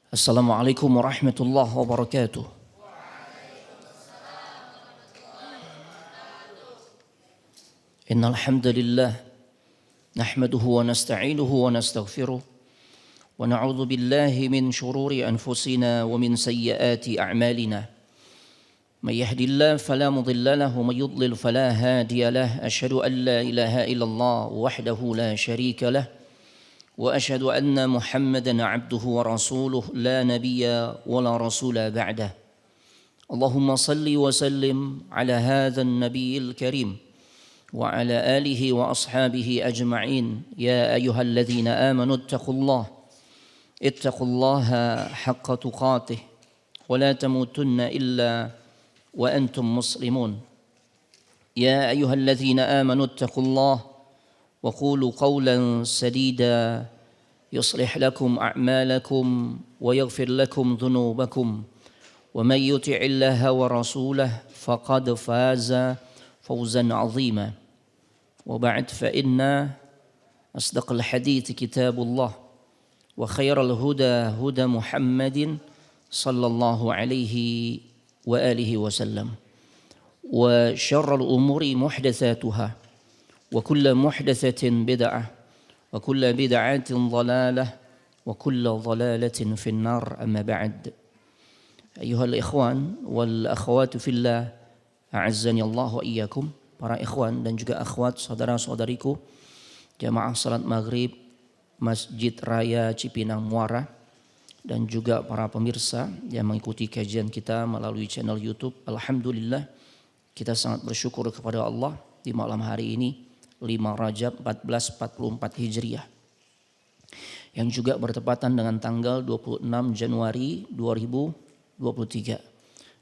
Assalamualaikum warahmatullahi wabarakatuh. Innal hamdalillah nahmaduhu wa nasta'inuhu wa nastaghfiruh wa na'udzu billahi min shururi anfusina wa min sayyiati a'malina. May yahdihillahu fala mudilla lahu wa may yudlil fala hadiya lahu. Asyhadu an la ilaha illallah wahdahu la syarika lahu wa asyhadu anna Muhammadan 'abduhu wa rasuluh la nabiyya wa la rasula ba'dah. Allahumma salli wa sallim ala hadzal nabiyil karim wa ala alihi wa ashabihi ajma'in. Ya ayyuhalladzina amanu ittaqullaha haqqa tuqatih wa la tamutunna illa wa antum muslimun. Ya ayyuhalladzina amanu ittaqullaha وقولوا قولا سديدا يصلح لكم أعمالكم ويغفر لكم ذنوبكم ومن يطع الله ورسوله فقد فاز فوزا عظيما وبعد فإن أصدق الحديث كتاب الله وخير الهدى هدى محمد صلى الله عليه وآله وسلم وشر الأمور محدثاتها وكل محدثة بدعة وكل بدعة ضلالة وكل ضلالة في النار. أما بعد أيها الإخوان والأخوات في الله أعزني الله وإياكم. Para ikhwan dan juga akhwat, saudara-saudariku jamaah salat maghrib Masjid Raya Cipinang Muara dan juga para pemirsa yang mengikuti kajian kita melalui channel YouTube. Alhamdulillah kita sangat bersyukur kepada Allah di malam hari ini 5 Rajab 1444 Hijriah yang juga bertepatan dengan tanggal 26 Januari 2023.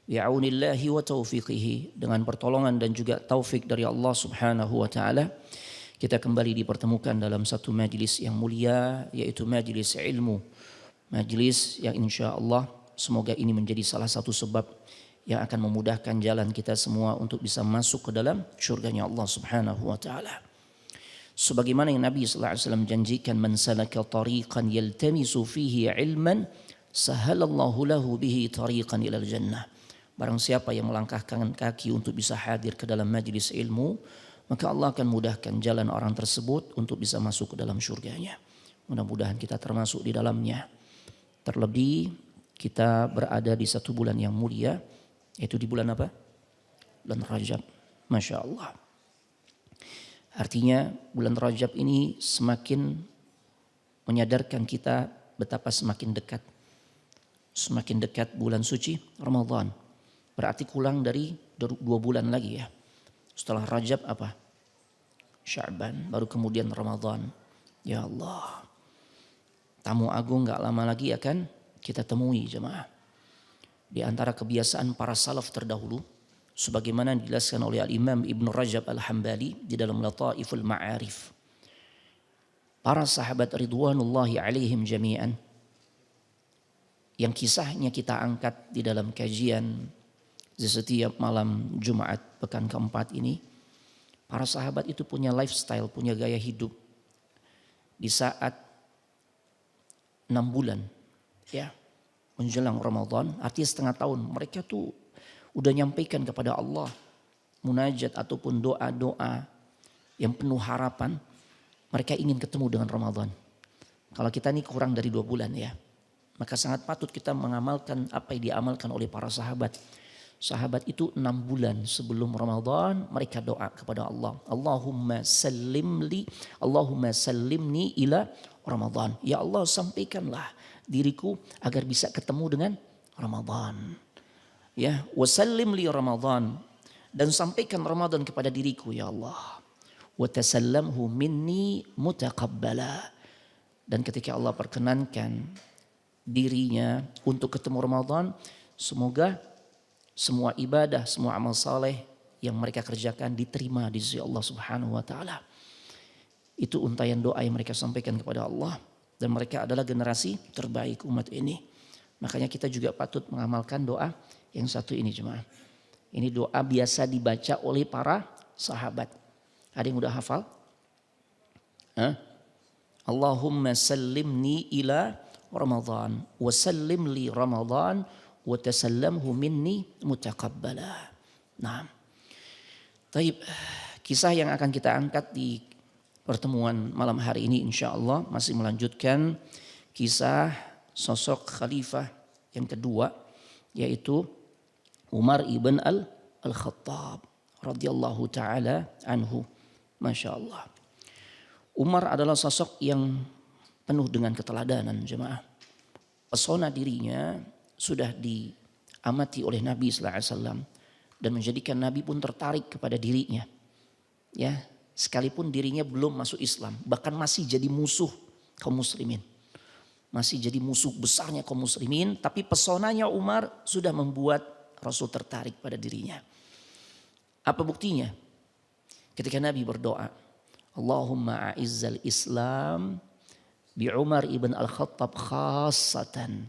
Bi'aunillahi wa taufiqihi, dengan pertolongan dan juga taufik dari Allah Subhanahu wa taala, kita kembali dipertemukan dalam satu majlis yang mulia, yaitu majlis ilmu. Majlis yang insyaallah semoga ini menjadi salah satu sebab yang akan memudahkan jalan kita semua untuk bisa masuk ke dalam syurganya Allah Subhanahu wa taala. Sebagaimana yang Nabi sallallahu alaihi wasallam janjikan, man salaka tariqan yaltamisu fihi ilman sahalallahu lahu bihi tariqan ilal jannah. Barang siapa yang melangkahkan kaki untuk bisa hadir ke dalam majlis ilmu, maka Allah akan mudahkan jalan orang tersebut untuk bisa masuk ke dalam syurganya. Mudah-mudahan kita termasuk di dalamnya. Terlebih kita berada di satu bulan yang mulia, yaitu di bulan apa? Bulan Rajab. Masya Allah. Artinya bulan Rajab ini semakin menyadarkan kita betapa semakin dekat bulan suci Ramadan. Berarti kurang dari 2 bulan lagi ya. Setelah Rajab apa? Sya'ban, baru kemudian Ramadan. Ya Allah. Tamu agung gak lama lagi akan kita temui jemaah. Di antara kebiasaan para salaf terdahulu, sebagaimana dijelaskan oleh Al-Imam Ibn Rajab Al-Hambali di dalam Lataiful Ma'arif. Para sahabat ridwanullahi alaihim jami'an yang kisahnya kita angkat di dalam kajian di setiap malam Jumat pekan keempat ini. Para sahabat itu punya lifestyle, punya gaya hidup. Di saat 6 bulan ya menjelang Ramadan, artinya setengah tahun, mereka tuh udah nyampaikan kepada Allah munajat ataupun doa-doa yang penuh harapan. Mereka ingin ketemu dengan Ramadan. Kalau kita ini kurang dari 2 bulan ya, maka sangat patut kita mengamalkan apa yang diamalkan oleh para sahabat. Sahabat itu 6 bulan sebelum Ramadan mereka doa kepada Allah. Allahumma sallimni ila Ramadan. Ya Allah, sampaikanlah diriku agar bisa ketemu dengan Ramadan. Ya, wasallim li Ramadan, dan sampaikan Ramadan kepada diriku ya Allah. Wa tasallamhu minni mutaqabbala, dan ketika Allah perkenankan dirinya untuk ketemu Ramadan, semoga semua ibadah, semua amal saleh yang mereka kerjakan diterima di sisi Allah Subhanahu wa taala. Itu untayan doa yang mereka sampaikan kepada Allah, dan mereka adalah generasi terbaik umat ini. Makanya kita juga patut mengamalkan doa yang satu ini jemaah. Ini doa biasa dibaca oleh para sahabat. Ada yang udah hafal? Allahumma sallimni ila Ramadan wa sallim li Ramadan wa tasallamhu minni mutaqabbala. Nah, taib, kisah yang akan kita angkat di pertemuan malam hari ini insyaallah masih melanjutkan kisah sosok khalifah yang kedua, yaitu Umar ibn al-Khattab radhiyallahu taala anhu. Masya Allah. Umar adalah sosok yang penuh dengan keteladanan jemaah. Pesona dirinya sudah diamati oleh Nabi sallallahu alaihi wasallam dan menjadikan Nabi pun tertarik kepada dirinya. Ya, sekalipun dirinya belum masuk Islam, bahkan masih jadi musuh kaum muslimin. Masih jadi musuh besarnya kaum muslimin, tapi pesonanya Umar sudah membuat Rasul tertarik pada dirinya. Apa buktinya? Ketika Nabi berdoa, Allahumma a'izzal Islam bi Umar ibn al-Khattab khassatan.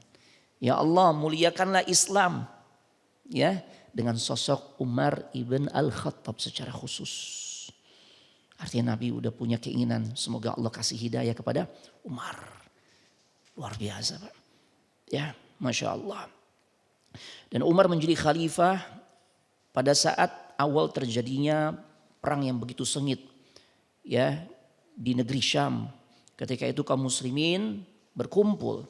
Ya Allah, muliakanlah Islam ya dengan sosok Umar ibn al-Khattab secara khusus. Artinya Nabi udah punya keinginan semoga Allah kasih hidayah kepada Umar. Luar biasa Pak. Ya, Masya Allah. Dan Umar menjadi khalifah pada saat awal terjadinya perang yang begitu sengit ya di negeri Syam. Ketika itu kaum muslimin berkumpul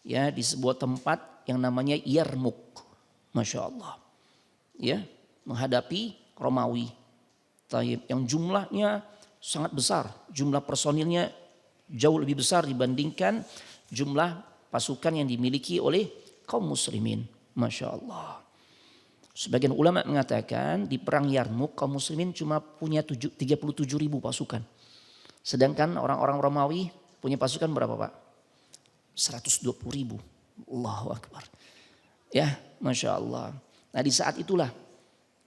ya di sebuah tempat yang namanya Yarmuk. Masya Allah. Ya, menghadapi Romawi. Yang jumlahnya sangat besar. Jumlah personilnya jauh lebih besar dibandingkan jumlah pasukan yang dimiliki oleh kaum muslimin. Masya Allah. Sebagian ulama mengatakan di perang Yarmuk kaum muslimin cuma punya 37.000 pasukan. Sedangkan orang-orang Romawi punya pasukan berapa Pak? 120.000. Allahu Akbar. Ya, Masya Allah. Nah di saat itulah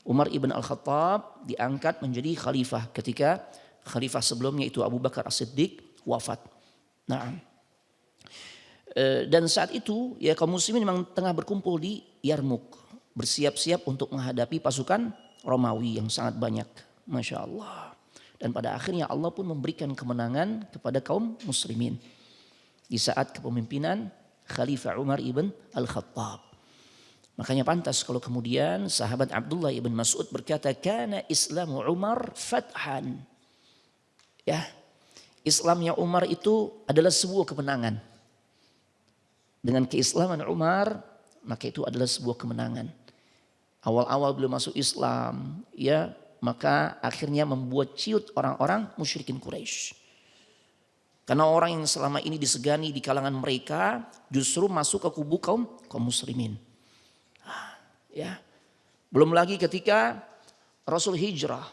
Umar ibn al-Khattab diangkat menjadi khalifah ketika khalifah sebelumnya itu Abu Bakar As-Siddiq wafat. Nah, dan saat itu ya kaum muslimin memang tengah berkumpul di Yarmuk. Bersiap-siap untuk menghadapi pasukan Romawi yang sangat banyak. Masya Allah. Dan pada akhirnya Allah pun memberikan kemenangan kepada kaum muslimin. Di saat kepemimpinan Khalifah Umar ibn al-Khattab. Makanya pantas kalau kemudian sahabat Abdullah ibn Mas'ud berkata, Kana Islamu Umar fathan. Ya, Islamnya Umar itu adalah sebuah kemenangan. Dengan keislaman Umar, maka itu adalah sebuah kemenangan. Awal-awal belum masuk Islam, ya, maka akhirnya membuat ciut orang-orang musyrikin Quraisy. Karena orang yang selama ini disegani di kalangan mereka justru masuk ke kubu kaum muslimin. Ya, belum lagi ketika Rasul hijrah,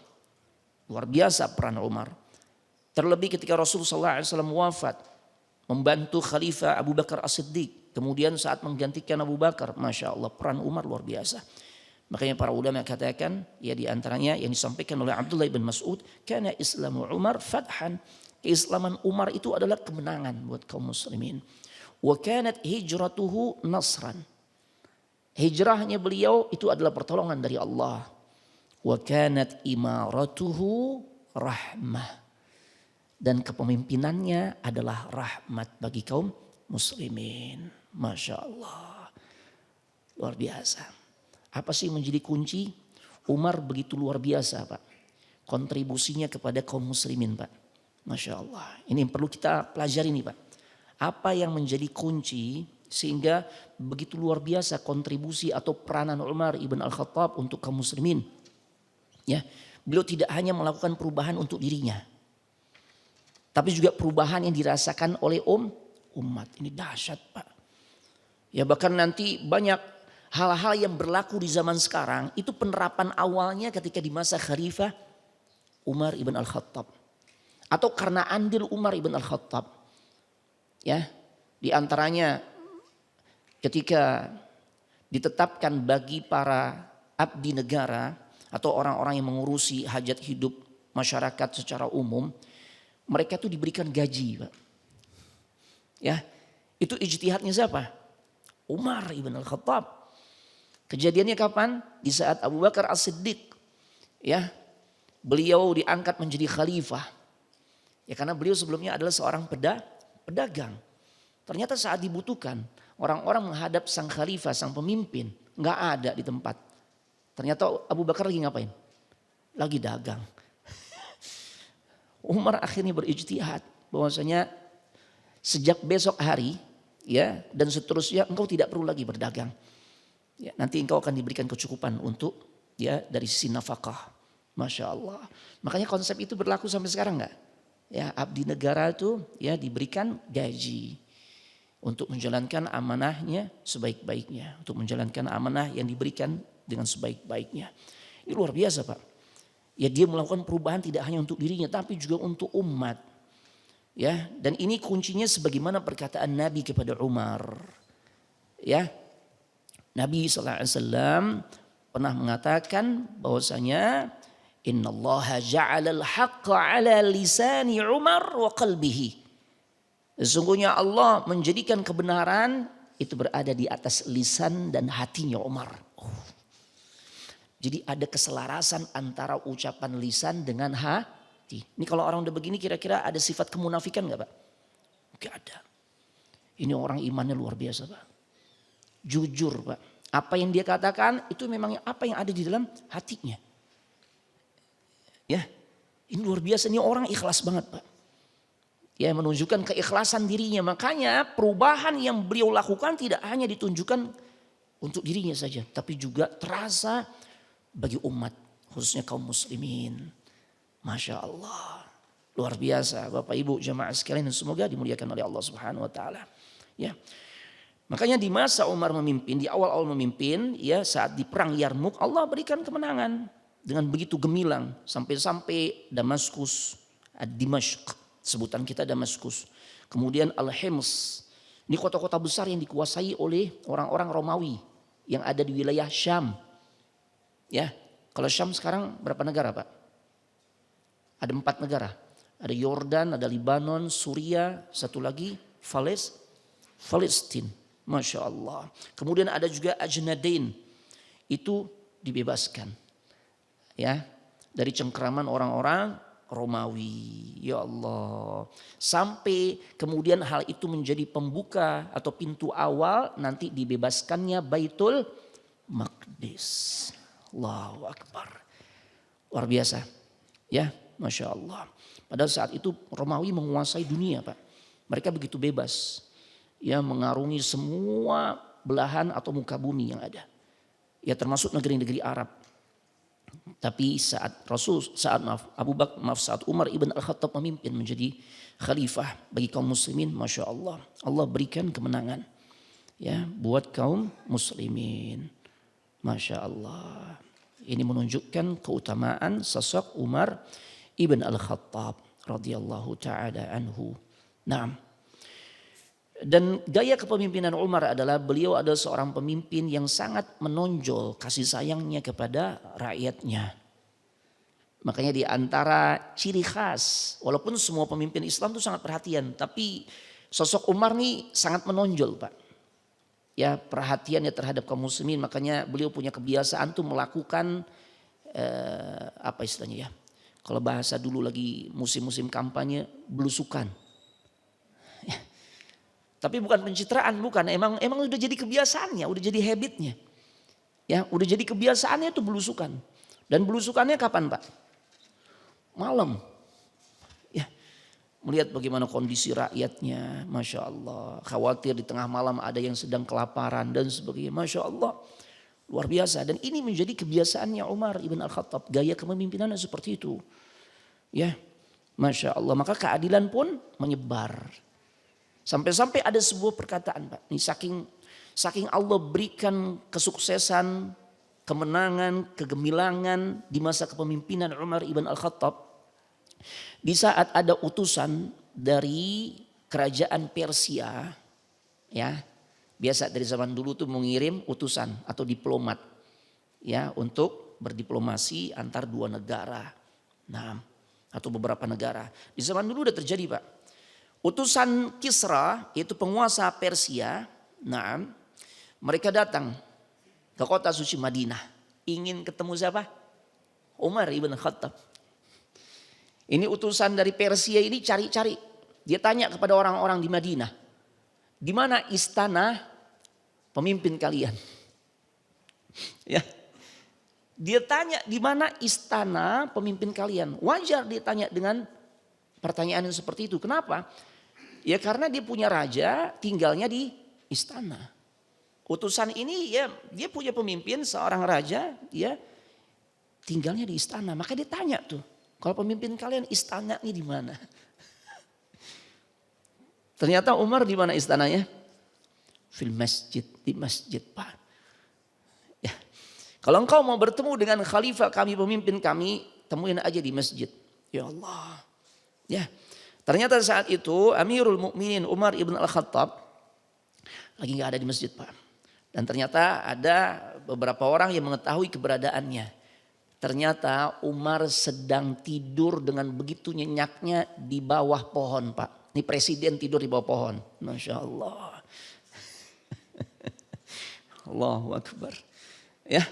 luar biasa peran Umar. Terlebih ketika Rasul SAW wafat, membantu Khalifah Abu Bakar As-Siddiq. Kemudian saat menggantikan Abu Bakar, Masya Allah peran Umar luar biasa. Makanya para ulama katakan, ya di antaranya yang disampaikan oleh Abdullah bin Mas'ud, karena Islamu Umar fathan. Keislaman Umar itu adalah kemenangan buat kaum muslimin. Wa kanat hijratuhu nasran. Hijrahnya beliau itu adalah pertolongan dari Allah. Wa kanat imaratuhu rahmah. Dan kepemimpinannya adalah rahmat bagi kaum muslimin. Masya Allah. Luar biasa. Apa sih menjadi kunci? Umar begitu luar biasa Pak. Kontribusinya kepada kaum muslimin Pak. Masya Allah. Ini yang perlu kita pelajari nih Pak. Apa yang menjadi kunci sehingga begitu luar biasa kontribusi atau peranan Umar ibn al-Khattab untuk kaum muslimin. Ya, beliau tidak hanya melakukan perubahan untuk dirinya. Tapi juga perubahan yang dirasakan oleh umat. Ini dahsyat Pak. Ya bahkan nanti banyak hal-hal yang berlaku di zaman sekarang itu penerapan awalnya ketika di masa Khalifah Umar ibn al-Khattab. Atau karena andil Umar ibn al-Khattab. Ya, di antaranya ketika ditetapkan bagi para abdi negara atau orang-orang yang mengurusi hajat hidup masyarakat secara umum, mereka itu diberikan gaji, Pak. Ya, itu ijtihadnya siapa? Umar ibn al-Khattab. Kejadiannya kapan? Di saat Abu Bakar As-Siddiq. Ya, beliau diangkat menjadi khalifah. Ya karena beliau sebelumnya adalah seorang pedagang. Ternyata saat dibutuhkan, orang-orang menghadap sang khalifah, sang pemimpin, nggak ada di tempat. Ternyata Abu Bakar lagi ngapain? Lagi dagang. Umar akhirnya berijtihad bahwasanya sejak besok hari ya dan seterusnya engkau tidak perlu lagi berdagang. Ya, nanti engkau akan diberikan kecukupan untuk ya dari sisi nafkah. Masya Allah. Makanya konsep itu berlaku sampai sekarang nggak? Ya, abdi negara itu ya diberikan gaji untuk menjalankan amanahnya sebaik-baiknya, untuk menjalankan amanah yang diberikan dengan sebaik-baiknya. Ini luar biasa, Pak. Ya, dia melakukan perubahan tidak hanya untuk dirinya tapi juga untuk umat. Ya, dan ini kuncinya sebagaimana perkataan Nabi kepada Umar. Ya. Nabi SAW pernah mengatakan bahwasanya innallaha ja'alal haqqa ala lisani Umar wa qalbihi. Sesungguhnya Allah menjadikan kebenaran itu berada di atas lisan dan hatinya Umar. Jadi ada keselarasan antara ucapan lisan dengan hati. Ini kalau orang udah begini kira-kira ada sifat kemunafikan gak Pak? Gak ada. Ini orang imannya luar biasa Pak. Jujur Pak. Apa yang dia katakan itu memang apa yang ada di dalam hatinya. Ya, ini luar biasa. Ini orang ikhlas banget Pak. Ya, menunjukkan keikhlasan dirinya. Makanya perubahan yang beliau lakukan tidak hanya ditunjukkan untuk dirinya saja. Tapi juga terasa bagi umat. Khususnya kaum muslimin. Masya Allah. Luar biasa Bapak Ibu jamaah sekalian. Semoga dimuliakan oleh Allah Subhanahu Wa Taala. Ya. Makanya di masa Umar memimpin, di awal-awal memimpin. Ya, saat di perang Yarmuk Allah berikan kemenangan. Dengan begitu gemilang. Sampai-sampai Damaskus. Dimashq. Sebutan kita Damaskus. Kemudian Al-Hims. Ini kota-kota besar yang dikuasai oleh orang-orang Romawi. Yang ada di wilayah Syam. Ya, kalau Syam sekarang berapa negara Pak? Ada 4 negara. Ada Yordan, ada Libanon, Suria, satu lagi Palestina. Masya Allah. Kemudian ada juga Ajnadain. Itu dibebaskan. Ya, dari cengkeraman orang-orang Romawi. Ya Allah. Sampai kemudian hal itu menjadi pembuka atau pintu awal nanti dibebaskannya Baitul Maqdis. Allahu Akbar. Luar biasa. Ya, Masya Allah. Padahal saat itu Romawi menguasai dunia Pak. Mereka begitu bebas. Ya, mengarungi semua belahan atau muka bumi yang ada. Ya, termasuk negeri-negeri Arab. Tapi saat saat Umar ibn Al-Khattab memimpin menjadi khalifah bagi kaum muslimin, Masya Allah. Allah berikan kemenangan. Ya, buat kaum muslimin. Masya Allah. Ini menunjukkan keutamaan sosok Umar ibn Al-Khattab radhiyallahu ta'ala anhu. Nah, dan gaya kepemimpinan Umar adalah beliau adalah seorang pemimpin yang sangat menonjol kasih sayangnya kepada rakyatnya. Makanya di antara ciri khas, walaupun semua pemimpin Islam itu sangat perhatian, tapi sosok Umar nih sangat menonjol Pak. Ya, perhatiannya terhadap kaum muslimin, makanya beliau punya kebiasaan tuh melakukan apa istilahnya ya, kalau bahasa dulu lagi musim-musim kampanye, belusukan ya. Tapi bukan pencitraan, bukan, emang udah jadi kebiasaannya, udah jadi habitnya ya, udah jadi kebiasaannya tuh belusukan. Dan belusukannya kapan Pak? Malam. Melihat bagaimana kondisi rakyatnya, Masya Allah. Khawatir di tengah malam ada yang sedang kelaparan dan sebagainya. Masya Allah, luar biasa. Dan ini menjadi kebiasaannya Umar ibn Al-Khattab. Gaya kepemimpinannya seperti itu. Ya, Masya Allah. Maka keadilan pun menyebar. Sampai-sampai ada sebuah perkataan Pak. Ini saking Allah berikan kesuksesan, kemenangan, kegemilangan di masa kepemimpinan Umar ibn Al-Khattab. Di saat ada utusan dari kerajaan Persia, ya, biasa dari zaman dulu tuh mengirim utusan atau diplomat, ya, untuk berdiplomasi antar dua negara, nah, atau beberapa negara. Di zaman dulu udah terjadi Pak. Utusan Kisra, yaitu penguasa Persia, nah, mereka datang ke kota suci Madinah, ingin ketemu siapa? Umar ibn Khattab. Ini utusan dari Persia ini cari-cari. Dia tanya kepada orang-orang di Madinah. di mana istana pemimpin kalian? Ya. Dia tanya di mana istana pemimpin kalian. Wajar dia tanya dengan pertanyaan yang seperti itu. Kenapa? Ya karena dia punya raja, tinggalnya di istana. Utusan ini ya dia punya pemimpin seorang raja, ya tinggalnya di istana. Maka dia tanya tuh, kalau pemimpin kalian istananya di mana? Ternyata Umar di mana istananya? Fil masjid, di masjid Pak. Ya. Kalau engkau mau bertemu dengan khalifah kami, pemimpin kami, temuin aja di masjid. Ya Allah. Ya. Ternyata saat itu Amirul Mukminin Umar ibn Al-Khattab lagi gak ada di masjid Pak. Dan ternyata ada beberapa orang yang mengetahui keberadaannya. Ternyata Umar sedang tidur dengan begitu nyenyaknya di bawah pohon Pak. Ini presiden tidur di bawah pohon. Masya Allah. Allahu Akbar. Ya.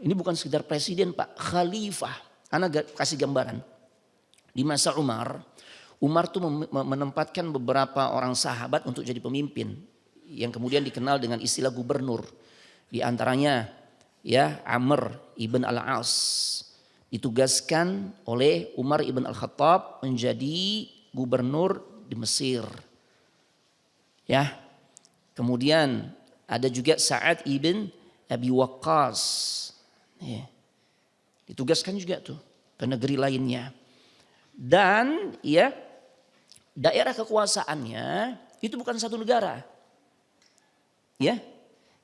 Ini bukan sekedar presiden Pak, khalifah. Anak kasih gambaran. Di masa Umar tuh menempatkan beberapa orang sahabat untuk jadi pemimpin. Yang kemudian dikenal dengan istilah gubernur. Di antaranya ya Amr ibn al-As. Ditugaskan oleh Umar ibn al-Khattab menjadi gubernur di Mesir. Ya. Kemudian ada juga Sa'ad ibn Abi Waqqas. Ya. Ditugaskan juga tuh ke negeri lainnya. Dan ya daerah kekuasaannya itu bukan satu negara. Ya.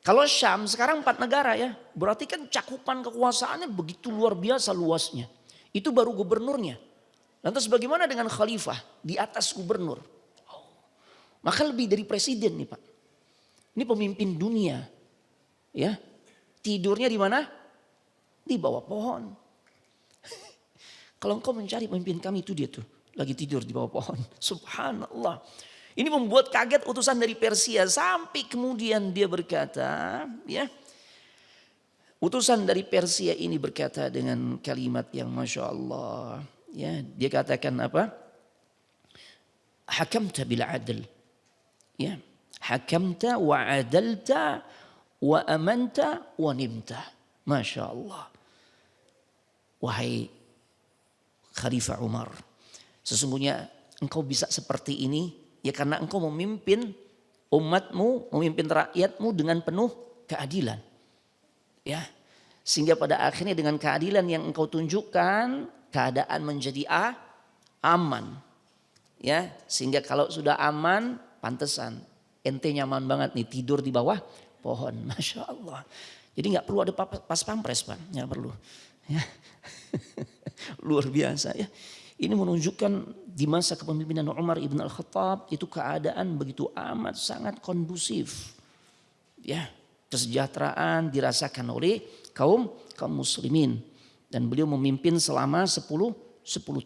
Kalau Syam sekarang 4 negara ya. Berarti kan cakupan kekuasaannya begitu luar biasa luasnya. Itu baru gubernurnya. Lantas bagaimana dengan khalifah di atas gubernur? Oh. Maka lebih dari presiden nih Pak. Ini pemimpin dunia. Ya. Tidurnya di mana? Di bawah pohon. Kalau engkau mencari pemimpin kami itu dia tuh. Lagi tidur di bawah pohon. Subhanallah. Ini membuat kaget utusan dari Persia. Sampai kemudian dia berkata. Ya. Utusan dari Persia ini berkata dengan kalimat yang Masya Allah. Ya, dia katakan apa? Hakamta bil adl. Ya. Hakamta wa adalta wa amanta wa nimta. Masya Allah. Wahai Khalifah Umar. Sesungguhnya engkau bisa seperti ini. Ya karena engkau memimpin umatmu, memimpin rakyatmu dengan penuh keadilan. Ya. Sehingga pada akhirnya dengan keadilan yang engkau tunjukkan, keadaan menjadi aman. Ya. Sehingga kalau sudah aman, pantesan. Ente nyaman banget nih tidur di bawah pohon. Masya Allah. Jadi gak perlu ada pas pampres Pak. Gak perlu. Ya. Luar biasa ya. Ini menunjukkan di masa kepemimpinan Umar ibn al-Khattab itu keadaan begitu amat sangat kondusif. Ya, kesejahteraan dirasakan oleh kaum muslimin dan beliau memimpin selama 10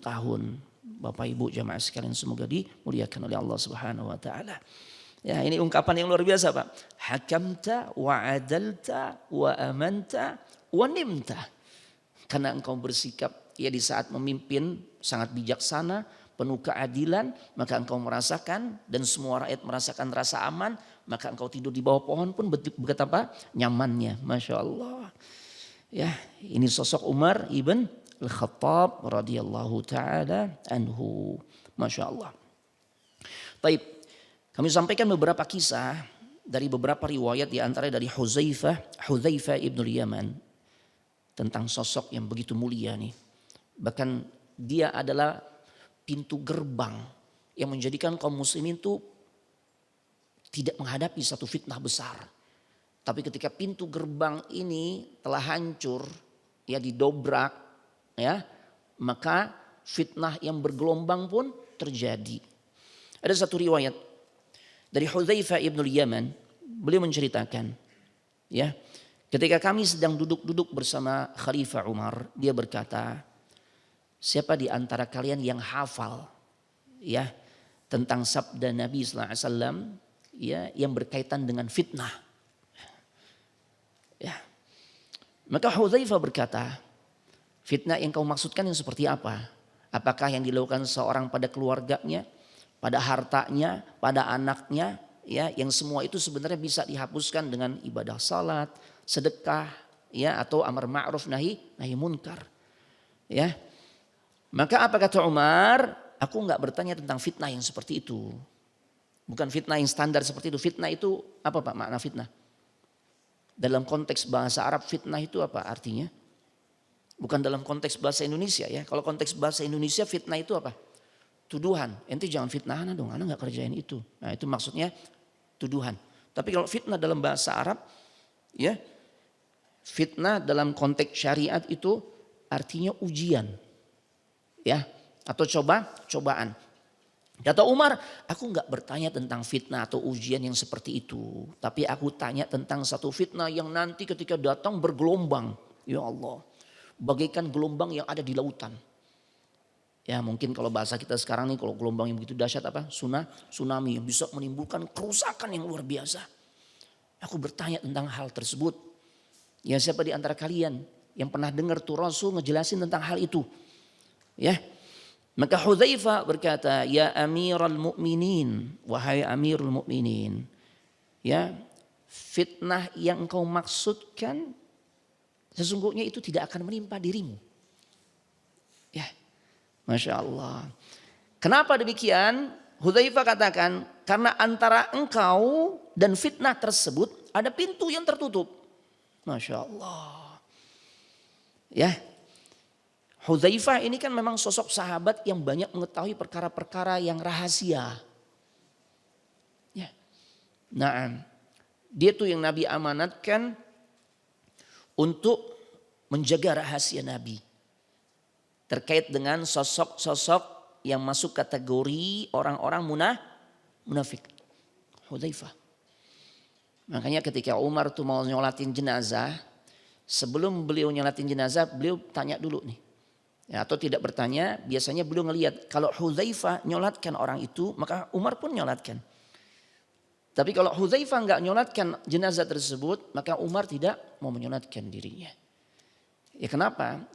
tahun. Bapak Ibu jamaah sekalian semoga dimuliakan oleh Allah Subhanahu wa taala. Ya, ini ungkapan yang luar biasa, Pak. Hakamta wa adalta wa amanta wa nimta. Karena engkau bersikap ya di saat memimpin sangat bijaksana, penuh keadilan, maka engkau merasakan dan semua rakyat merasakan rasa aman, maka engkau tidur di bawah pohon pun betapa nyamannya. Masya Allah. Ya, ini sosok Umar ibn Al-Khattab radhiyallahu taala anhu. Masya Allah. Baik, kami sampaikan beberapa kisah dari beberapa riwayat di antara dari Hudzaifah ibn Yaman tentang sosok yang begitu mulia nih. Bahkan dia adalah pintu gerbang yang menjadikan kaum muslimin itu tidak menghadapi satu fitnah besar. Tapi ketika pintu gerbang ini telah hancur, ya didobrak, ya, maka fitnah yang bergelombang pun terjadi. Ada satu riwayat dari Hudzaifah ibn Yaman, beliau menceritakan, ya, ketika kami sedang duduk-duduk bersama Khalifah Umar, dia berkata, siapa di antara kalian yang hafal ya tentang sabda Nabi sallallahu alaihi wasallam ya yang berkaitan dengan fitnah? Ya. Maka Hudzaifah berkata, fitnah yang kau maksudkan yang seperti apa? Apakah yang dilakukan seorang pada keluarganya, pada hartanya, pada anaknya, ya, yang semua itu sebenarnya bisa dihapuskan dengan ibadah salat, sedekah, ya, atau amar ma'ruf nahi munkar. Ya. Maka apa kata Umar? Aku enggak bertanya tentang fitnah yang seperti itu. Bukan fitnah yang standar seperti itu. Fitnah itu apa Pak makna fitnah? Dalam konteks bahasa Arab fitnah itu apa artinya? Bukan dalam konteks bahasa Indonesia ya. Kalau konteks bahasa Indonesia fitnah itu apa? Tuduhan. Ente jangan fitnah ana dong, ana enggak kerjain itu. Nah, itu maksudnya tuduhan. Tapi kalau fitnah dalam bahasa Arab ya, fitnah dalam konteks syariat itu artinya ujian. Ya, atau cobaan. Kata Umar, aku enggak bertanya tentang fitnah atau ujian yang seperti itu. Tapi aku tanya tentang satu fitnah yang nanti ketika datang bergelombang. Ya Allah, bagaikan gelombang yang ada di lautan. Ya mungkin kalau bahasa kita sekarang nih, kalau gelombang yang begitu dahsyat apa? Tsunami yang bisa menimbulkan kerusakan yang luar biasa. Aku bertanya tentang hal tersebut. Ya siapa di antara kalian yang pernah dengar tuh Rasul ngejelasin tentang hal itu? Ya. Maka Hudzaifah berkata, ya Amirul Mukminin, wahai Amirul Mukminin, ya fitnah yang engkau maksudkan sesungguhnya itu tidak akan menimpa dirimu. Ya, Masya Allah. Kenapa demikian? Hudzaifah katakan, karena antara engkau dan fitnah tersebut ada pintu yang tertutup. Masya Allah. Ya. Hudzaifah ini kan memang sosok sahabat yang banyak mengetahui perkara-perkara yang rahasia. Ya. Nah, dia tuh yang Nabi amanatkan untuk menjaga rahasia Nabi. Terkait dengan sosok-sosok yang masuk kategori orang-orang munafik. Hudzaifah. Makanya ketika Umar tuh mau nyolatin jenazah, sebelum beliau nyolatin jenazah, beliau tanya dulu nih. Ya, atau tidak bertanya, biasanya beliau ngelihat kalau Hudzaifah nyolatkan orang itu, maka Umar pun nyolatkan. Tapi kalau Hudzaifah enggak nyolatkan jenazah tersebut, maka Umar tidak mau menyolatkan dirinya. Ya kenapa?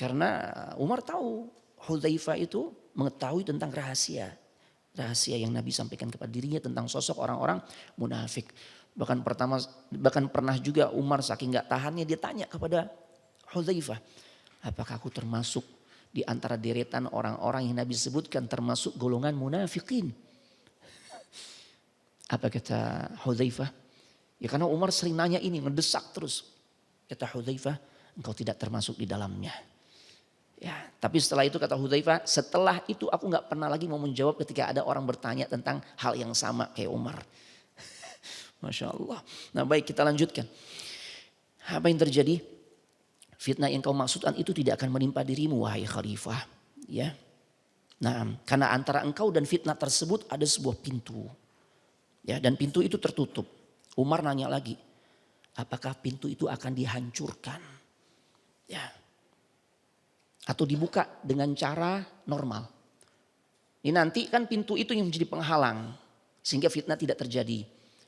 Karena Umar tahu Hudzaifah itu mengetahui tentang rahasia yang Nabi sampaikan kepada dirinya tentang sosok orang-orang munafik. Bahkan pernah juga Umar saking enggak tahannya dia tanya kepada Hudzaifah, apakah aku termasuk di antara deretan orang-orang yang Nabi sebutkan termasuk golongan munafikin? Apa kata Hudzaifah? Ya karena Umar sering nanya ini, ngedesak terus. Kata Hudzaifah, engkau tidak termasuk di dalamnya. Ya, tapi setelah itu kata Hudzaifah, setelah itu aku enggak pernah lagi mau menjawab ketika ada orang bertanya tentang hal yang sama kayak Umar. Masya Allah. Nah baik, kita lanjutkan. Apa yang terjadi? Fitnah yang kau maksudkan itu tidak akan menimpa dirimu wahai khalifah. Ya. Nah, karena antara engkau dan fitnah tersebut ada sebuah pintu. Ya, dan pintu itu tertutup. Umar nanya lagi, apakah pintu itu akan dihancurkan? Ya. Atau dibuka dengan cara normal. Ini nanti kan pintu itu yang menjadi penghalang sehingga fitnah tidak terjadi.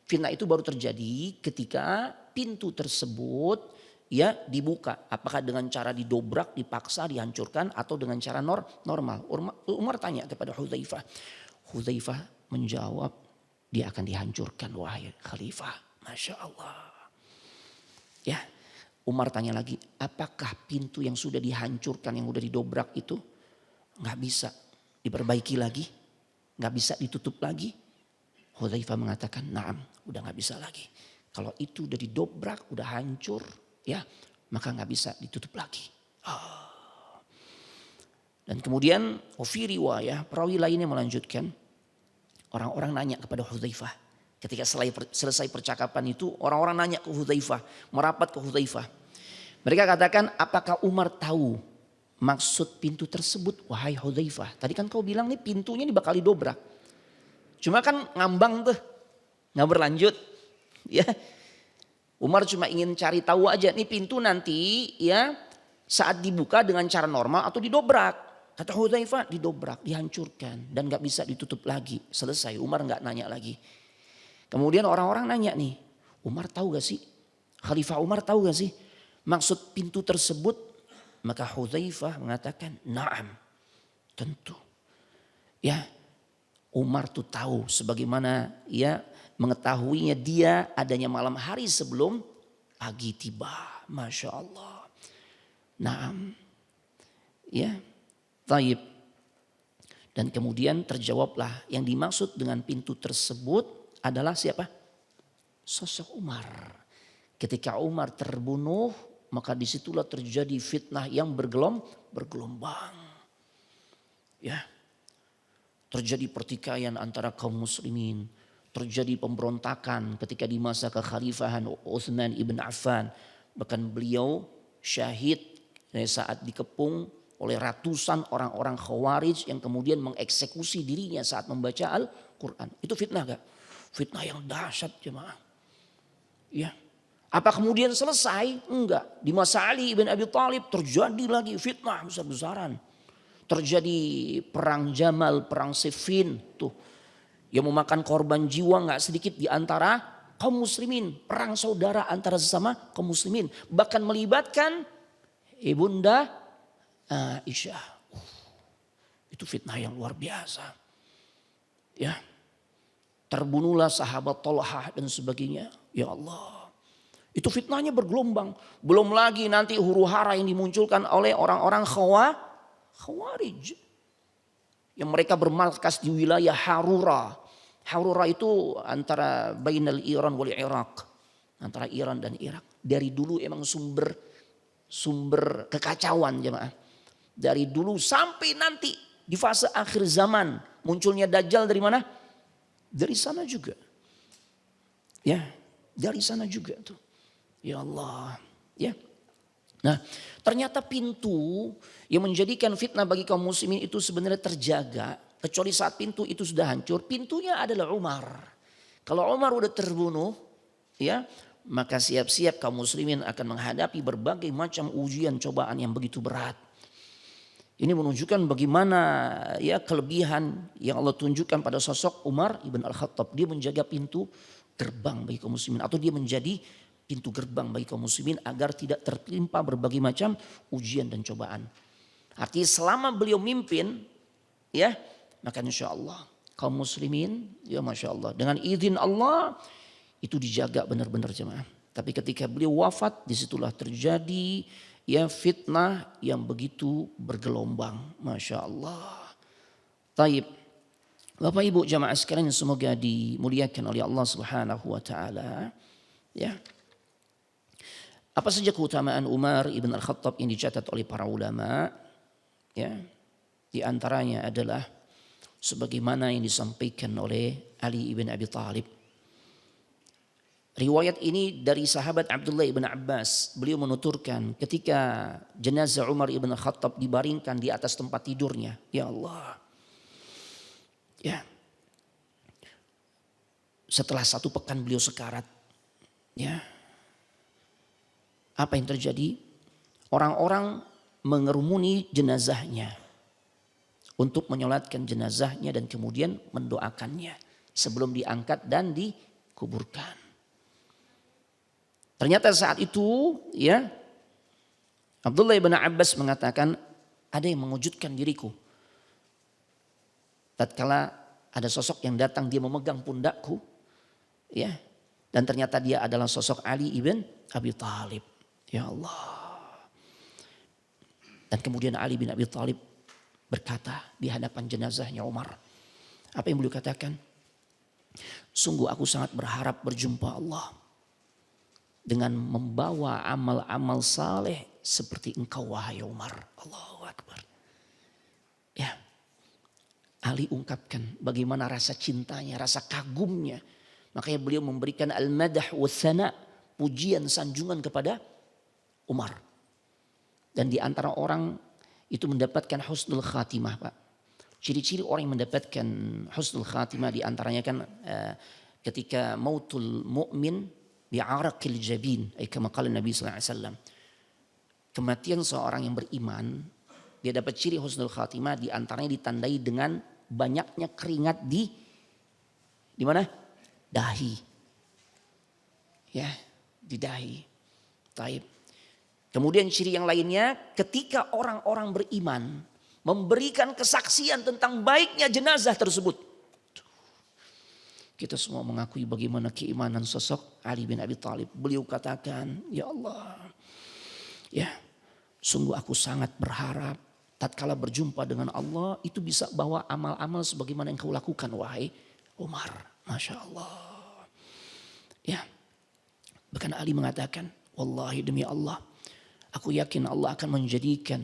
Fitnah itu baru terjadi ketika pintu tersebut ya dibuka. Apakah dengan cara didobrak, dipaksa, dihancurkan atau dengan cara normal. Umar tanya kepada Hudzaifah. Hudzaifah menjawab, dia akan dihancurkan wahai khalifah. Masya Allah. Ya, Umar tanya lagi, apakah pintu yang sudah dihancurkan, yang sudah didobrak itu nggak bisa diperbaiki lagi? Nggak bisa ditutup lagi? Hudzaifah mengatakan, naam, udah nggak bisa lagi. Kalau itu udah didobrak, udah hancur, ya maka nggak bisa ditutup lagi. Dan kemudian fi riwayah perawi lainnya melanjutkan, orang-orang nanya kepada Hudzaifah ketika selesai percakapan itu, orang-orang nanya ke Hudzaifah, merapat ke Hudzaifah. Mereka katakan, apakah Umar tahu maksud pintu tersebut wahai Hudzaifah? Tadi kan kau bilang nih pintunya ini bakal didobrak. Cuma kan ngambang tuh, nggak berlanjut. Ya, Umar cuma ingin cari tahu aja nih pintu nanti ya saat dibuka dengan cara normal atau didobrak. Kata Hudzaifah didobrak, dihancurkan dan gak bisa ditutup lagi. Selesai, Umar gak nanya lagi. Kemudian orang-orang nanya nih, Umar tahu gak sih? Khalifah Umar tahu gak sih maksud pintu tersebut? Maka Hudzaifah mengatakan, na'am, tentu. Ya, Umar tuh tahu sebagaimana ya mengetahuinya dia adanya malam hari sebelum pagi tiba. Masya Allah. Naam. Ya. Taib. Dan kemudian terjawablah yang dimaksud dengan pintu tersebut adalah siapa? Sosok Umar. Ketika Umar terbunuh, maka disitulah terjadi fitnah yang bergelombang. Ya. Terjadi pertikaian antara kaum muslimin. Terjadi pemberontakan ketika di masa kekhalifahan Utsman ibn Affan. Bahkan beliau syahid saat dikepung oleh ratusan orang-orang khawarij yang kemudian mengeksekusi dirinya saat membaca Al-Quran. Itu fitnah gak? Fitnah yang dahsyat jemaah. Ya. Apa kemudian selesai? Enggak. Di masa Ali ibn Abi Thalib terjadi lagi fitnah besar-besaran. Terjadi perang Jamal, perang Siffin tuh yang memakan korban jiwa nggak sedikit di antara kaum muslimin, perang saudara antara sesama kaum muslimin, bahkan melibatkan ibunda Aisyah. Itu fitnah yang luar biasa. Ya. Terbunuhlah sahabat Thalhah dan sebagainya. Ya Allah. Itu fitnahnya bergelombang. Belum lagi nanti huru-hara yang dimunculkan oleh orang-orang Khawarij. Yang mereka bermarkas di wilayah Harura. Harura itu antara bainal Iran wal Iraq. Antara Iran dan Irak. Dari dulu emang sumber kekacauan jemaah. Dari dulu sampai nanti di fase akhir zaman. Munculnya Dajjal dari mana? Dari sana juga. Ya, dari sana juga tuh. Ya Allah. Ya. Nah, ternyata pintu yang menjadikan fitnah bagi kaum muslimin itu sebenarnya terjaga. Kecuali saat pintu itu sudah hancur. Pintunya adalah Umar. Kalau Umar udah terbunuh, ya, maka siap-siap kaum muslimin akan menghadapi berbagai macam ujian cobaan yang begitu berat. Ini menunjukkan bagaimana ya kelebihan yang Allah tunjukkan pada sosok Umar ibn Al-Khattab. Dia menjaga pintu gerbang bagi kaum muslimin. Atau dia menjadi pintu gerbang bagi kaum muslimin agar tidak tertimpa berbagai macam ujian dan cobaan. Artinya selama beliau mimpin, ya, maka insya Allah kaum muslimin, ya masya Allah, dengan izin Allah itu dijaga benar-benar jemaah. Tapi ketika beliau wafat, disitulah terjadi ya fitnah yang begitu bergelombang, masya Allah. Taib, Bapak Ibu jemaah sekalian semoga dimuliakan oleh Allah Subhanahu Wa Taala. Ya. Apa saja keutamaan Umar ibn Al-Khattab yang dicatat oleh para ulama? Ya, di antaranya adalah sebagaimana yang disampaikan oleh Ali ibn Abi Thalib. Riwayat ini dari sahabat Abdullah ibn Abbas. Beliau menuturkan ketika jenazah Umar ibn Al-Khattab dibaringkan di atas tempat tidurnya. Ya Allah. Ya. Setelah 1 pekan beliau sekarat. Ya. Apa yang terjadi? Orang-orang mengerumuni jenazahnya untuk menyolatkan jenazahnya dan kemudian mendoakannya sebelum diangkat dan dikuburkan. Ternyata saat itu ya Abdullah bin Abbas mengatakan ada yang mengejutkan diriku. Tatkala ada sosok yang datang dia memegang pundakku ya dan ternyata dia adalah sosok Ali ibn Abi Thalib. Ya Allah. Dan kemudian Ali bin Abi Thalib berkata di hadapan jenazahnya Umar. Apa yang beliau katakan? Sungguh aku sangat berharap berjumpa Allah. Dengan membawa amal-amal saleh seperti engkau wahai Umar. Allahu Akbar. Ya. Ali ungkapkan bagaimana rasa cintanya, rasa kagumnya. Makanya beliau memberikan al-madah wa thana, pujian sanjungan kepada Umar. Dan di antara orang itu mendapatkan husnul khatimah, Pak. Ciri-ciri orang yang mendapatkan husnul khatimah di antaranya kan ketika mautul mu'min bi'araqil jabin, kama qala Nabi sallallahu alaihi wasallam. Kematian seorang yang beriman, dia dapat ciri husnul khatimah di antaranya ditandai dengan banyaknya keringat di mana? Dahi. Ya, di dahi. Taib. Kemudian ciri yang lainnya ketika orang-orang beriman memberikan kesaksian tentang baiknya jenazah tersebut. Kita semua mengakui bagaimana keimanan sosok Ali bin Abi Thalib. Beliau katakan, ya Allah, ya sungguh aku sangat berharap tatkala berjumpa dengan Allah itu bisa bawa amal-amal sebagaimana yang kau lakukan wahai Umar. Masya Allah. Ya, bahkan Ali mengatakan, wallahi demi Allah, aku yakin Allah akan menjadikan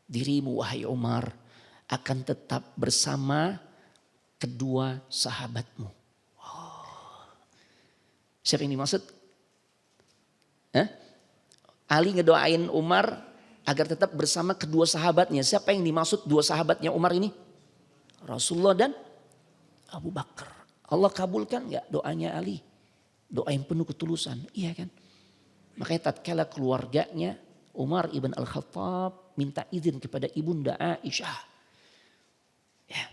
dirimu wahai Umar akan tetap bersama kedua sahabatmu. Siapa yang dimaksud? Ali ngedoain Umar agar tetap bersama kedua sahabatnya. Siapa yang dimaksud dua sahabatnya Umar ini? Rasulullah dan Abu Bakar. Allah kabulkan gak doanya Ali? Doa yang penuh ketulusan. Iya kan? Makanya tatkala keluarganya Umar ibn Al-Khattab minta izin kepada ibunda Aisyah. Ya,